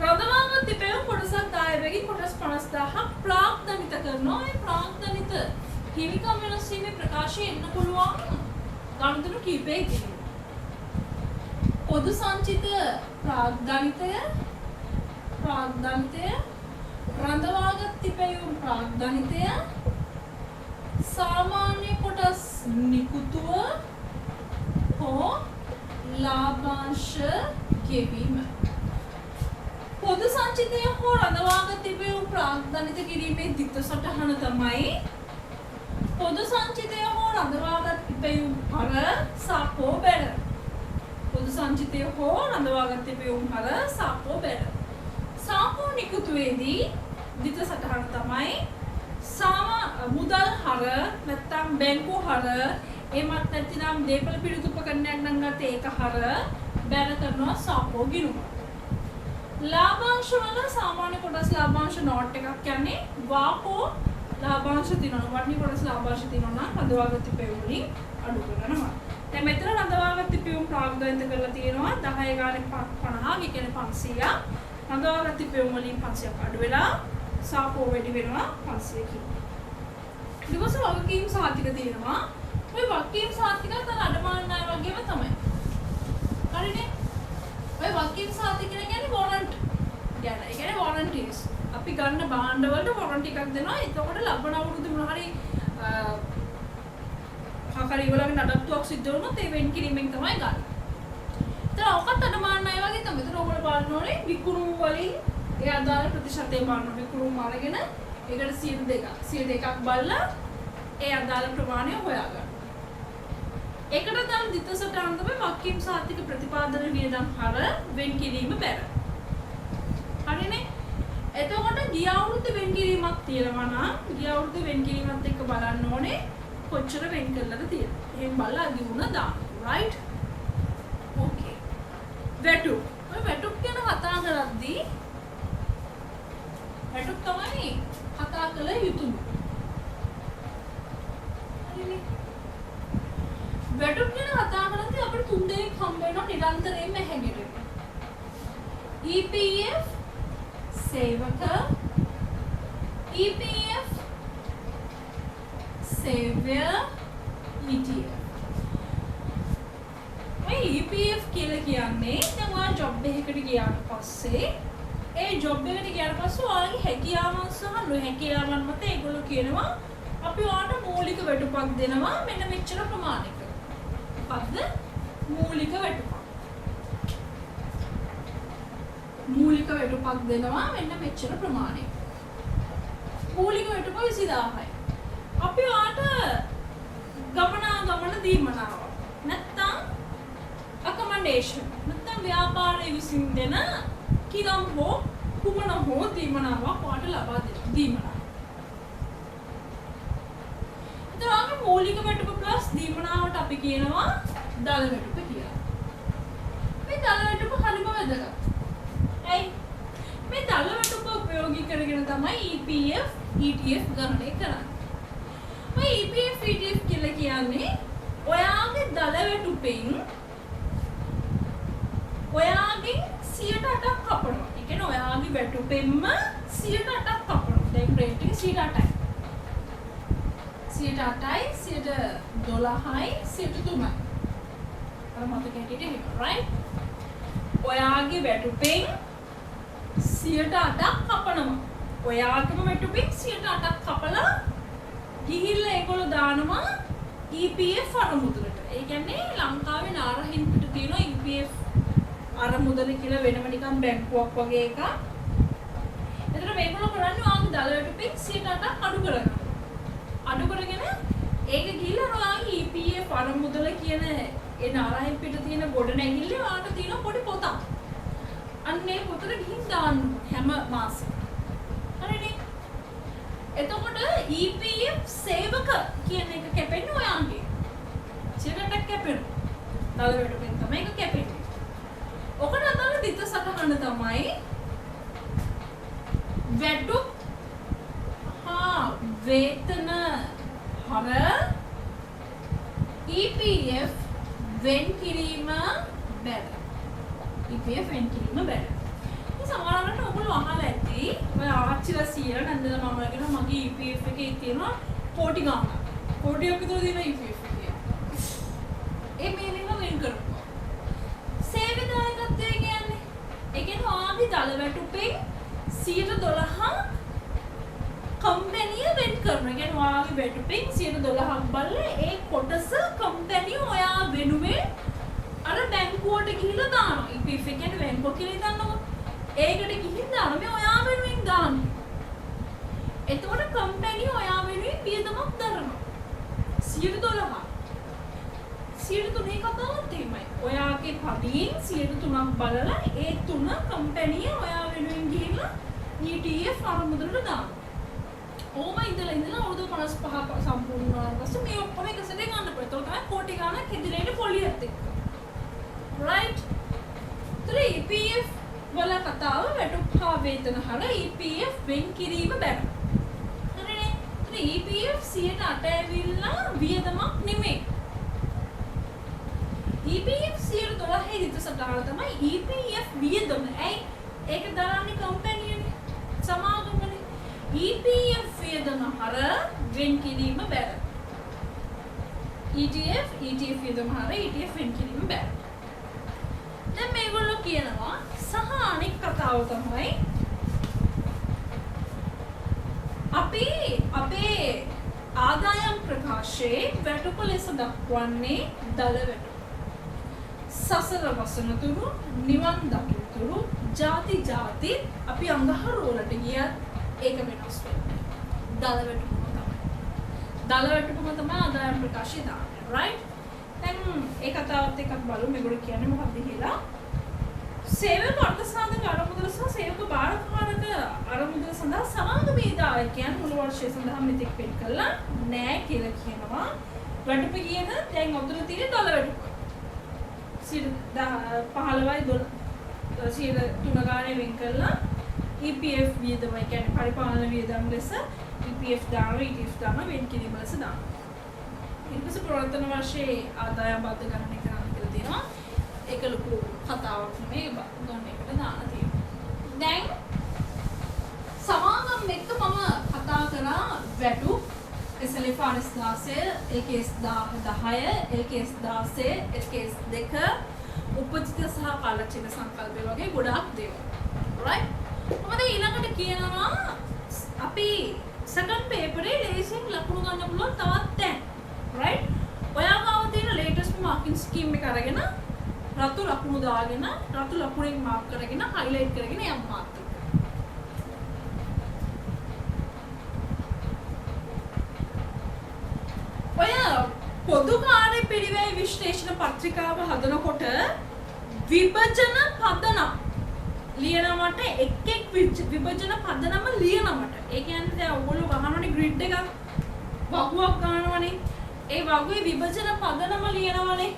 රඳවාගත් තිබෙන කොටසක් 10 කොටස් 50000ක් ප්‍රාග්ධනිත කරනවා. ඒ ප්‍රාග්ධනිත හිමිකම් වෙනස් වීමේ ප්‍රකාශය එන්න පුළුවන් ගණතුණු කීපයකින්. පොදු සංචිත ප්‍රාග්ධනිතය රඳවාගත් තිබෙන ප්‍රාග්ධනිතය සාමාන්‍ය කොටස් නිකුතුව හෝ ලාභාංශ ගෙවීම. පොදු සංචිතය හෝ රඳවාගත් තිබෙන ප්‍රාග්ධනිත කිරීමේ දිත්ත සටහන තමයි පොදු සංචිතය හෝ රඳවාගත් තිබෙන හර සාපෝ බැල. පොදු සංචිතය හෝ රඳවාගත් තිබෙන හර සාපෝ බැල. සාපෝ නිකුතුවේදී දිත්ත සටහන තමයි මුදල් හර නැත්නම් බැංකු හර එමත් නැතිනම් දේපල පිළිතුරු උපකරණයක් නම් ගත ඒක හර බැල කරනවා සාපෝ ගිණුම. ලාභාංශ වල සාමාන්‍ය කොටස් ලාභාංශ නෝට් එකක් කියන්නේ වාපෝ ලාභාංශ තියෙනවා. වර්ණී කොටස් ලාභාංශ තියෙනවා නම් රඳවාගත් තිබෙන වලින් අඩු කරනවා. දැන් මෙතන රඳවාගත් තිබෙන ප්‍රාග්ධනිත කරලා තියෙනවා 10 ගානේ 50 ඒ කියන්නේ 500ක්. රඳවාගත් තිබෙන වලින් 500ක් අඩු වෙලා සාපෝ වැඩි වෙනවා 500කින්. ඊට පස්සේ වගකීම් සහතික තියෙනවා. ඔය වගකීම් සහතිකත් අර අඩමාන ණය වගේම තමයි. හරිනේ? ඔය වගකීම් සහතික කියන්නේ වොරන්ට්. ඒ කියන්නේ වොරන්ටිස්. අපි ගන්න භාණ්ඩ වලට වොරන්ටි එකක් දෙනවා. එතකොට ලබන අවුරුද්දේ මොන හරි හකරි වලගේ නඩත්තුවක් සිද්ධ වුණොත් ඒ වෙන් කිරීමෙන් තමයි ගන්න. ඒතර ඔකත් අඩමාන ණය වගේ තමයි. ඒතර ඔයගොල්ලෝ බලන්න ඕනේ විකුණුම් වලින් ඒ අදාළ ප්‍රතිශතය බලන විකුණුම් අරගෙන ඒකට 102ක් බලලා ඒ අදාළ ප්‍රමාණය හොයාගන්න. ඒකට දැන් දිත්ත සටහන තමයි මක්කීම් සාතික ප්‍රතිපාදන වියදම් හර වෙන් කිරීම බැර. හරිනේ? එතකොට ගිය අවුරුද්දේ වෙන් කිරීමක් තියෙනවා නම් ගිය අවුරුද්දේ වෙන් කිරීමත් එක්ක බලන්න ඕනේ කොච්චර වෙන් කළාද තියෙන්නේ. එහෙන් බලලා අගිමුණ දාන්න. right? okay. වැටුප්. ඔය වැටුප් ගැන කතා කරද්දී වැටුප් තමයි කතා කළ යුතුම. හරිනේ? වැටුප් ගැන කතා කරද්දී අපිට තුන් දෙනෙක් හම්බ වෙනවා නිරන්තරයෙන්ම හැගෙට. EPF සේවක EPF සේව්‍ය ETF. මේ EPF කියලා කියන්නේ දැන් ඔයා ජොබ් එකකට ගියාට පස්සේ ඒ ජොබ් එකට ගියාට පස්සේ ඔයාගේ හැකියාවන් සහ නොහැකියාවන් මත ඒගොල්ලෝ කියනවා අපි ඔයාලට මූලික වැටුපක් දෙනවා මෙන්න මෙච්චර ප්‍රමාණයක. මොකද්ද? මූලික වැටුපක්. මූලික වැටුපක් දෙනවා මෙන්න මෙච්චර ප්‍රමාණයක. මූලික වැටුප 20000යි. අපි ඔයාලට ගමන දීමනාව නැත්තම් accommodation නැත්තම් ව්‍යාපාරයේ විසින් දෙන කිනම් හෝ කුමන හෝ දීමනාවක් ඔයාලට ලබා දෙන දීමනාව. එතකොට මූලික වැටුප ප්ලස් දීමනාවට අපි කියනවා දල වැටුප කියලා. මේ දල වැටුප හරිම වැදගත්. ඇයි? මේ දල වැටුප උපයෝගී කරගෙන තමයි EPF ETF ගණනය කරන්නේ. මේ EPF ETF කියලා කියන්නේ ඔයාගේ දල වැටුපෙන් ඔයාගේ 108ක් කපනවා. ඒ කියන්නේ ඔයාගේ වැටුපෙන්ම 108ක් කපනවා. දැන් රේටින් 108යි. 108යි 112යි 103යි. අර මතක හිටියේ එහෙම right? ඔයාගේ වැටුපෙන් 108ක් කපනවා. ඔයාගේම වැටුපෙන් 108ක් කපලා ගිහිල්ලා ඒගොල්ලෝ දානවා EPF අරමුදලට. ඒ කියන්නේ ලංකාවේ නාරහින් පිට තියෙන EPF අරමුදල කියලා වෙනම නිකන් බැංකුවක් වගේ එකක්. ඒතර මේගොල්ලෝ කරන්නේ ඔයාගේ දල වැටුපෙන් 108ක් අඩු කරගන්න. අඩු කරගෙන ඒක ගිහිල්ලා ඔයාගේ EPF අරමුදල කියන ඒ නාරහින් පිට තියෙන ගොඩ නැගිල්ල ඔයාලට තියෙන පොඩි පොතක්. අන්නේ පොතට ගිහින් දාන්න හැම මාසෙම. හරිනේ? එතකොට EPF සේවක කියන එක කැපෙන්නේ ඔයාගේ. 108ක් කැපෙනවා. දල වැටුපෙන් තමයි ඒක කැපෙන්නේ. ඔකට අදාළ දිත්ත සටහන තමයි වැටුප් හා වේතන හර EPF වෙන් කිරීම බැර. EPF වෙන් කිරීම බැර. මේ සමහරවිට ඔයගොල්ලෝ අහලා ඇති ඔය ආච්චිලා සීලා නන්දලා මම කියන මගේ EPF එකේ තියෙනවා කෝටි ගාණක්. කෝටියක් විතර තියෙන EPF එකේ. ඒ මේවා වෙන් කරනවා. සේවය දායකත්වය කියන්නේ ඒ කියන්නේ ඔයාගේ දල වැටුපෙන් 112ක් කම්පැනි වෙන් කරනවා. කියන්නේ ඔයාගේ වැටුපෙන් 112ක් බලලා ඒ කොටස කම්පැනි ඔයා වෙනුවෙන් අර බැංකුවට ගිහිල්ලා දානවා. EPF කියන්නේ බැංකුව කියලා හිතන්නකො. ඒකට ගිහින් දානවා මේ ඔයා වෙනුවෙන් දාන්නේ. එතකොට කම්පැනි ඔයා වෙනුවෙන් වියදමක් දරනවා. 112ක්. 103ේ කතාවක් තියෙමයි. ඔයාගේ පඩියෙන් 103ක් බලලා ඒ 3 කම්පැනි ඔයා වෙනුවෙන් ගිහිල්ලා ETF අරමුදලට දානවා. ඕම ඉඳලා අවුරුදු 55 සම්පූර්ණ වුණාට පස්සේ මේ ඔක්කොම එකසට ගන්න පුළුවන්. ඒක තමයි කෝටි ගාණක් ඉදිරියට පොලියත් එක්ක. right? EPF වල කතාව වැටුප් හා වේතන හර EPF වෙන් කිරීම බැර. හරිනේ? EPF 108 ඇවිල්ලා වියදමක් නෙමෙයි. EPF 112 දිත්ත සටහන තමයි EPF වියදම. ඇයි? ඒක දරන්නේ කම්පැනියනේ. සමාගමනේ. EPF වියදම හර වෙන් කිරීම බැර. ETF වියදම හර ETF වෙන් කිරීම බැර. දැන් මේගොල්ලෝ කියනවා සහ අනෙක් කතාව තමයි අපි අපේ ආදායම් ප්‍රකාශයේ වැටුප ලෙස දක්වන්නේ දල වැටුප. සසර වසනතුරු නිවන් දකිතුරු ಜಾති අපි අඟහරු වලට ගියත් ඒක වෙනස් වෙන්නේ. දල වැටුපම තමයි ආදායම් ප්‍රකාශය දාන්නේ. right? දැන් ඒ කතාවත් එක්ක බලමු මේගොල්ලෝ කියන්නේ මොකක්ද කියලා. සේවක අර්ථසාධක අරමුදල සහ සේවක භාරකාරක අරමුදල සඳහා සමාගමේ දායකයන් මුළු වර්ෂය සඳහා මෙතෙක් පෙන් කළා නෑ කියලා කියනවා. වැටුප කියන දැන් ඔතන තියෙන ඩොලර් වැටුප. 15යි 3 ගානේ වෙන් කළා. EPF වියදම කියන්නේ පරිපාලන වියදම් ලෙස EPF දානවා ETF දානවා වෙන් කිරීම ලෙස දානවා. ඊට පස්සේ ප්‍රවර්තන වර්ෂයේ ආදායම් බද්ධ ගණනය කරන්න කියලා තියෙනවා. ඒක ලොකු කතාවක් නෙමෙයි ගන්න එකට දාන තියෙනවා. දැන් සමාගම් එක්ක මම කතා කරා වැටුප් SLFRS 16 LKS 10 LKS 16 LKS 2 උපජිත සහ කාලචිත සංකල්පය වගේ ගොඩාක් දේවල්. right? මොකද ඊළඟට කියනවා අපි සෙකන්ඩ් පේපරේ ලේසියෙන් ලකුණු ගන්න පුළුවන් තවත් තැන්. right? ඔයා ගාව තියෙන ලේටස්ට් මාකින් ස්කීම් එක අරගෙන රතු ලකුණු දාගෙන රතු ලකුණෙන් මාක් කරගෙන හයිලයිට් කරගෙන යම් මාක් එක. ඔය පොදු කාර්ය පිළිවෙල විශ්ලේෂණ පත්‍රිකාව හදනකොට විභජන පදනම් ලියනවට එක් විභජන පදනම ලියනවට. ඒ කියන්නේ දැන් ඔයගොල්ලෝ ගහනවනේ ග්‍රිඩ් එකක් වගුවක් ගන්නවනේ. ඒ වගුවේ විභජන පදනම ලියනවනේ.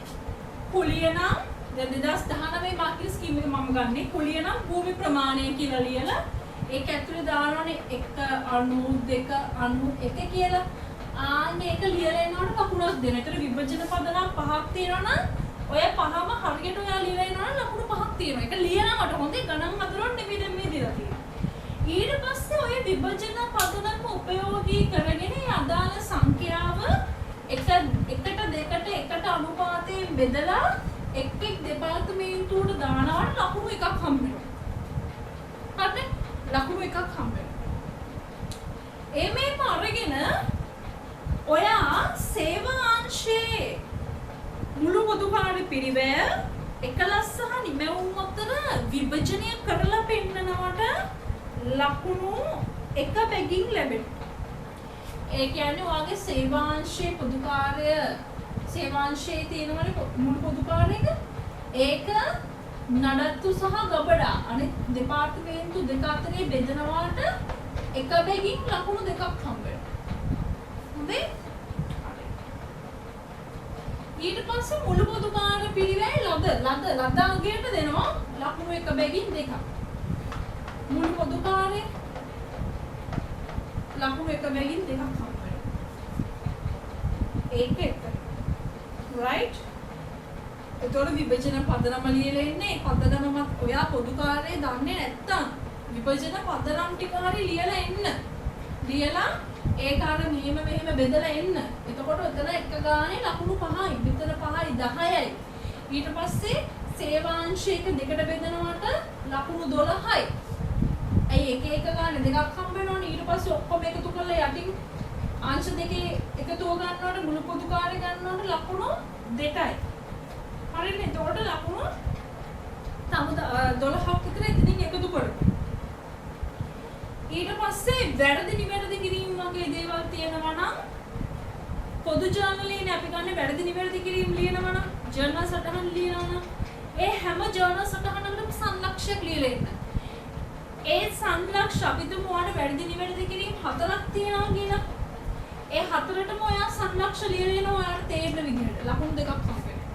කුලිය නම් දැන් 2019 මාකින් ස්කීම් එක මම ගන්නේ. කුලිය නම් භූමි ප්‍රමාණය කියලා ලියලා ඒක ඇතුලේ දානවනේ 1.92.91 කියලා. මේක ලියලා එනකොට ලකුණක් දෙන. ඒතර විභජන පදනම් පහක් තියෙනවා නම් ඔය පහම හරියට ඔයා ලියලා එනවනම් ලකුණු පහක් තියෙනවා. ඒක ලියනකොට හොඳේ ගණන් හතරක් නෙමෙයි දැන් මේ දීලා තියෙන්නේ. ඊට පස්සේ ඔය විභජන පදනම් උපයෝගී කරගෙන අදාළ සංඛ්‍යාව එකට අනුපාතයෙන් බෙදලා එක් දෙපාර්තමේන්තුවට දානවට ලකුණු එකක් හම්බ වෙනවා. හරිද? ලකුණු එකක් හම්බ වෙනවා. මේක අරගෙන ඔයා සේවා අංශයේ මුළු පොදු කාර්ය පිළිවෙල එකලස් සහ නිමැවුම් අතර විභජනය කරලා පෙන්නනවට ලකුණු එක බැගින් ලැබෙනවා. ඒ කියන්නේ ඔයාගේ සේවාංශයේ පොදු කාර්ය සේවාංශයේ තියෙනවනේ මුළු පොදු කාර්යයක ඒක නඩත්තු සහ ගබඩා අනිත් දෙපාර්තමේන්තු දෙක අතරේ බෙදනවාට එක බැගින් ලකුණු දෙකක් හම්බ වෙනවා. හොඳේ? ඊට පස්සේ මුළු පොදු කාර්ය පිළිවෙල ලද අංගයට දෙනවා ලකුණු එක බැගින් දෙකක්. මුළු පොදු කාර්ය ලකුණු එක බැගින් දෙකක් හම්බ වෙනවා. ඒක එක. right? ඒතකොට විභජන පදනම ලියලා ඉන්නේ පදනමත් ඔයා පොදු කාර්යය දන්නේ නැත්තම් විභජන පදනම් ටික හරි ලියලා එන්න. ලියලා ඒක අර මෙහෙම බෙදලා එන්න. එතකොට උතන එක ගානේ ලකුණු 5යි, මෙතන 5යි 10යි. ඊට පස්සේ සේවාංශයක දෙකට බෙදනවට ලකුණු 12යි. එක ගානේ දෙකක් හම්බ වෙනවනේ. ඊට පස්සේ ඔක්කොම එකතු කරලා යටින් අංශ දෙකේ එකතුව ගන්නවට මුළු පොදු කාර්ය ගන්නවට ලකුණු 2යි. හරිනේ. එතකොට ලකුණු තව 12ක් විතර එතනින් එකතු කරමු. ඊට පස්සේ වැරදි නිවැරදි කිරීම වගේ දේවල් තියෙනවා නම් පොදු ජර්නලයේ අපි ගන්න වැරදි නිවැරදි කිරීම ලියනවා නම් ජර්නල් සටහන් ලියනවා නම් ඒ හැම ජර්නල් සටහනකටම සංලක්ෂයක් ලියලා ඉන්න. ඒ සංලක්ෂ අපි තුමු ඔයාලට වැරදි නිවැරදි කිරීම 4ක් තියෙනවා කියලා. ඒ 4ටම ඔයා සංලක්ෂ ලියලා එනවා ඔයාලට තේරෙන විදිහට. ලකුණු දෙකක් හම්බ වෙනවා.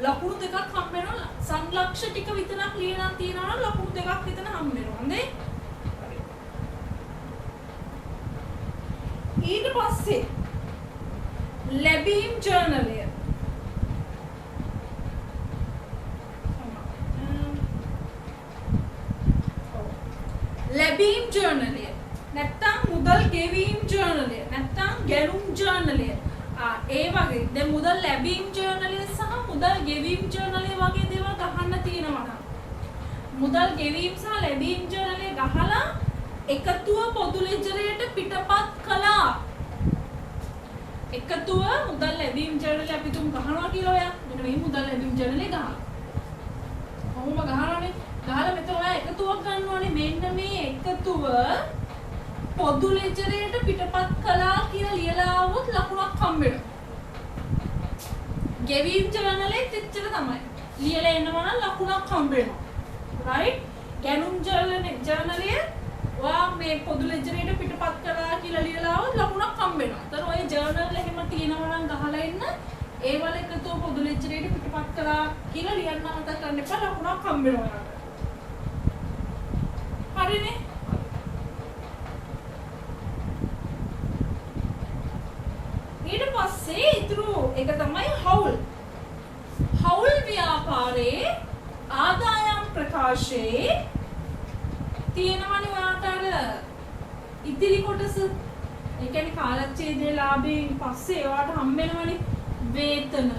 ලකුණු දෙකක් හම්බ වෙනවා. සංලක්ෂ ටික විතරක් ලියලා තියෙනවා නම් ලකුණු දෙකක් විතර හම්බ වෙනවා. හොඳේ? ඊට පස්සේ ලැබීම් ජර්නලය ලැබීම් ජර්නලය නැත්තම් මුදල් ගෙවීම් ජර්නලය නැත්තම් ගැනුම් ජර්නලය ඒ වගේ දැන් මුදල් ලැබීම් ජර්නලය සහ මුදල් ගෙවීම් ජර්නලය වගේ දේවල් ගහන්න තියෙනවා නම් මුදල් ගෙවීම් සහ ලැබීම් ජර්නලය ගහලා එකතුව පොදු ලෙජරයට පිටපත් කළා. එකතුව මුදල් ලැබීම් ජර්නලය අපි තුන් ගහනවා කියලා ඔයා. මෙන්න මේ මුදල් ලැබීම් ජර්නලය ගහනවා. කොහොම ගහනවනේ? ගහලා මෙතන ඔයා එකතුවක් ගන්නවනේ. මෙන්න මේ එකතුව පොදු ලෙජරයට පිටපත් කළා කියලා ලියලා આવොත් ලකුණක් හම්බ වෙනවා. ගෙවීම් ජර්නලෙත් එච්චර තමයි. ලියලා එනවා නම් ලකුණක් හම්බ වෙනවා. right? ගැනුම් ජර්නලයේ ඔයා මේ පොදු ලෙජරේට පිටපත් කරලා කියලා ලියලා આવොත් ලකුණක් හම්බ වෙනවා. ඒතර ඔය ජර්නල් එහෙම තියෙනවා නම් ගහලා ඉන්න ඒ වල එකතු පොදු ලෙජරේට පිටපත් කරලා කියලා ලියන්න මතක ගන්න එපා ලකුණක් හම්බ වෙනවා. හරිනේ? ඊට පස්සේ ඉතුරු එක තමයි හවුල්. හවුල් ව්‍යාපාරයේ ආදායම් ප්‍රකාශයේ තියෙනවනේ ඔයාට අර ඉතිරි කොටස. ඒ කියන්නේ කාලච්ඡේදයේ ලාභයෙන් පස්සේ ඔයාට හම්බ වෙනවනේ වේතන.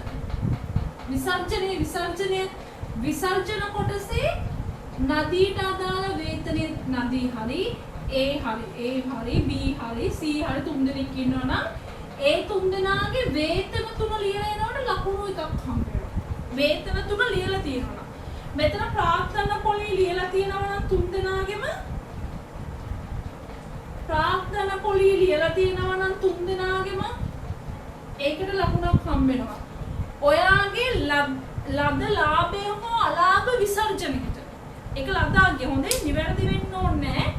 විසර්ජන කොටසේ නදීට අදාළ වේතනය නදී හරි A හරි B හරි C හරි තුන් දෙනෙක් ඉන්නවා නම් ඒ තුන් දෙනාගේ වේතන තුන ලියලා එනකොට ලකුණු එකක් හම්බ වෙනවා. වේතන තුන ලියලා තියෙනවා. මෙතන ප්‍රාර්ථනා පොලේ ලියලා තියෙනවා නම් තුන් දෙනාගෙම ප්‍රාර්ථනා පොලේ ලියලා තියෙනවා නම් තුන් දෙනාගෙම ඒකට ලකුණක් හම්බ වෙනවා. ඔයාගේ ලද ලාභය හෝ අලාභ විසර්ජනයට. ඒක ලදාගේ හොඳේ නිවැරදි වෙන්න ඕනේ නැහැ.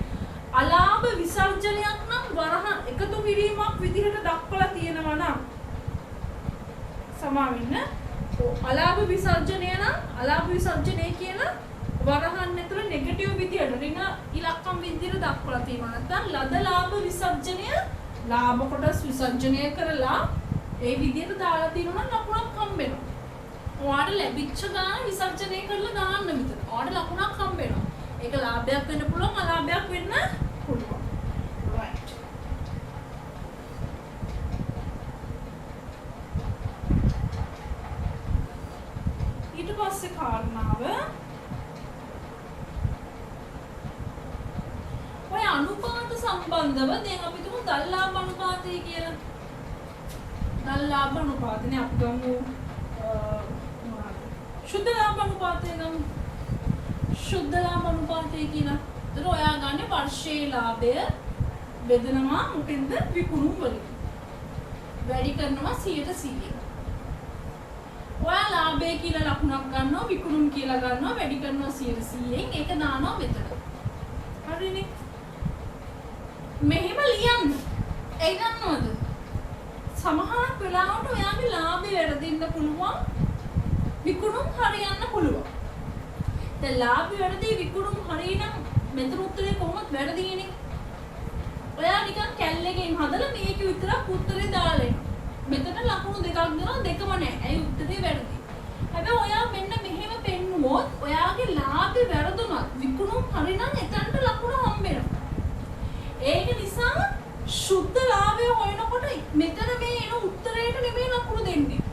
අලාභ විසර්ජනයක් නම් වරහන් එකතු කිරීමක් විදිහට දක්වලා තියෙනවා නම් සමාවෙන්න අලාභ විසර්ජනය නම් අලාභ විසර්ජනය කියලා වරහන් ඇතුළේ නෙගටිව් විදියට ඍණ ඉලක්කම් විදියට දක්වලා තියෙනවා. නැත්නම් ලද ලාභ විසර්ජනය ලාභ කොටස් විසර්ජනය කරලා ඒ විදියට දාලා තියෙනවා නම් ලකුණක් හම්බ වෙනවා. ඔයාට ලැබිච්ච ගාන විසර්ජනය කරලා දාන්න විතර. ඔයාට ලකුණක් හම්බ වෙනවා. ඒක ලාභයක් වෙන්න පුළුවන් අලාභයක් වෙන්න පුළුවන්. right. ඊට පස්සේ කාරණාව ඔය අනුපාත සම්බන්ධව දැන් අපි තුමු දල්ලාභ අනුපාතය කියලා. දල්ලාභ අනුපාතනේ අපි ගමු शुद्ध लाभ अनुपातය ගමු. शुद्ध लाभ अनुपातය කියලා. ඒතර ඔයා ගන්න වර්ෂයේ ලාභය බෙදනවා මොකෙන්ද විකුණුම් වලින්. වැඩි කරනවා 100%. ඔයා ලාභය කියලා ලකුණක් ගන්නවා විකුණුම් කියලා ගන්නවා වැඩි කරනවා 100%ෙන් ඒක දානවා මෙතන. හරිනේ? මෙහෙම ලියන්න. ඒ ගන්නවද? සමහරක් වෙලාවට ඔයාගේ ලාභය වැරදින්න පුළුවන්. විකුණුම් හරියන්න පුළුවන්. දැන් ලාභය වැරදි විකුණුම් හරියනම් මෙතන උත්තරේ කොහොමද වැරදිනේ? ඔයා නිකන් කැල්ලකින් හදලා මේක විතරක් උත්තරේ දාලා එනවා. මෙතන ලකුණු දෙකක් දෙනවා දෙකම නැහැ. ඇයි උත්තරේ වැරදි? හැබැයි ඔයා මෙන්න මෙහෙම පෙන්නුවොත් ඔයාගේ ලාභය වැරදුනත් විකුණුම් හරිනම් එතනට ලකුණු හම්බ වෙනවා. ඒක නිසා සුද්ධ ලාභය හොයනකොට මෙතන මේ එන උත්තරේට නෙමෙයි ලකුණු දෙන්නේ.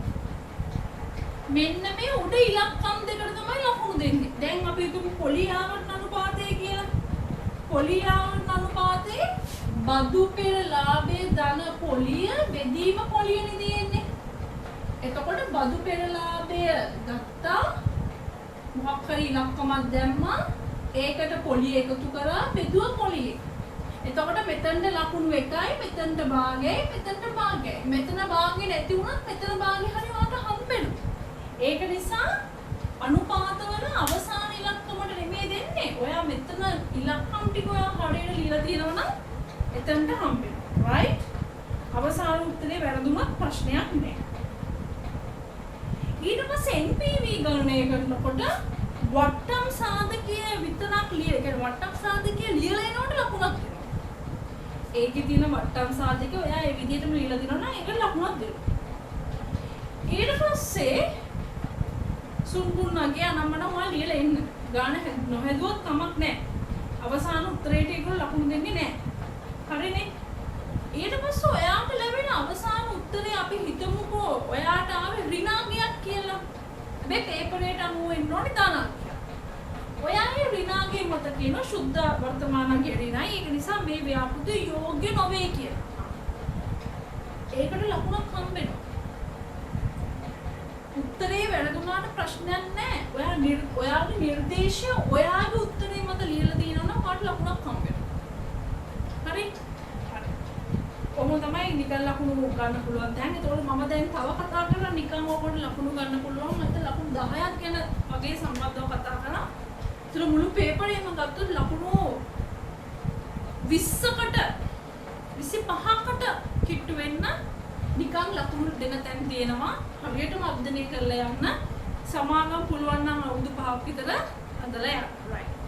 මෙන්න මේ උඩ ඉලක්කම් දෙකට තමයි ලකුණු දෙන්නේ. දැන් අපි හිතමු පොලිආවර්තන අනුපාතය කියලා. පොලිආවර්තන අනුපාතේ බදු පෙර ලාභයේ ධන පොලිය බෙදීම පොලියනේ තියෙන්නේ. එතකොට බදු පෙර ලාභය ගත්තා මොකක් හරි ඉලක්කමක් දැම්මා ඒකට පොලිය එකතු කරා බෙදුව පොලියේ. එතකොට මෙතනට ලකුණු 1යි මෙතනට භාගයයි මෙතනට භාගයයි. මෙතන භාගය නැති වුණත් මෙතන භාගය හරි වාට හම්බෙනවා. ඒක නිසා අනුපාතවල අවසාන ඉලක්කමට නෙමෙයි දෙන්නේ. ඔයා මෙතන ඉලක්කම් ටික ඔයා හරියට ලියලා තියෙනවා නම් එතනට හම්බෙනවා. right? අවසාන උත්තරේ වැරදුනත් ප්‍රශ්නයක් නෑ. ඊට පස්සේ NPV ගණනය කරනකොට වට්ටම් සාධකය විතරක් ලියලා කියන්නේ වට්ටම් සාධකය ලියලා එනකොට ලකුණක් දෙනවා. ඒකේ තියෙන වට්ටම් සාධකය ඔයා ඒ විදිහටම ලියලා දෙනවා නම් ඒක ලකුණක් දෙනවා. ඊට පස්සේ සුන්කුණගේ අනම්මන ඔයා ලියලා එන්න. ගාන නොහැදුවොත් කමක් නැහැ. අවසාන උත්තරේට ඒක ලකුණු දෙන්නේ නැහැ. හරිනේ? ඊට පස්සේ ඔයාට ලැබෙන අවසාන උත්තරේ අපි හිතමුකෝ ඔයාට ආවේ ඍණාංගයක් කියලා. හැබැයි පේපරේට අනුව එන්න ඕනේ ධනාංගයක්. ඔයාගේ ඍණාංගය මත කියන සුද්ධ වර්තමානගේ ඍණයි. ඒක නිසා මේ ව්‍යාපෘතිය යෝග්‍ය නොවේ කියලා. ඒකට ලකුණක් හම්බෙනවා. උත්තරේ වැරදුනාට ප්‍රශ්නයක් නැහැ. ඔයාගේ නිර්දේශය ඔයාගේ උත්තරේ මත ලියලා තියෙනවා නම් ඔයාට ලකුණක් හම්බ වෙනවා. හරි? හරි. ඔහොම තමයි නිකන් ලකුණු ගන්න පුළුවන්. දැන් ඒතකොට මම දැන් තව කතා කරලා නිකන් ඕකට ලකුණු ගන්න පුළුවන්. මට ලකුණු 10ක් ගැන වගේ සම්බන්ධව කතා කරා. ඒතර මුළු පේපර් එකම ගත්තොත් ලකුණු 20කට 25කට කිට්ටු වෙන්න නිකන් ලකුණු දෙන තැන් තියෙනවා. හරියටම අධ්‍යයනය කරලා යන්න සමාගම් පුළුවන් නම් අවුරුදු 5ක් විතර අදලා යන්න. right.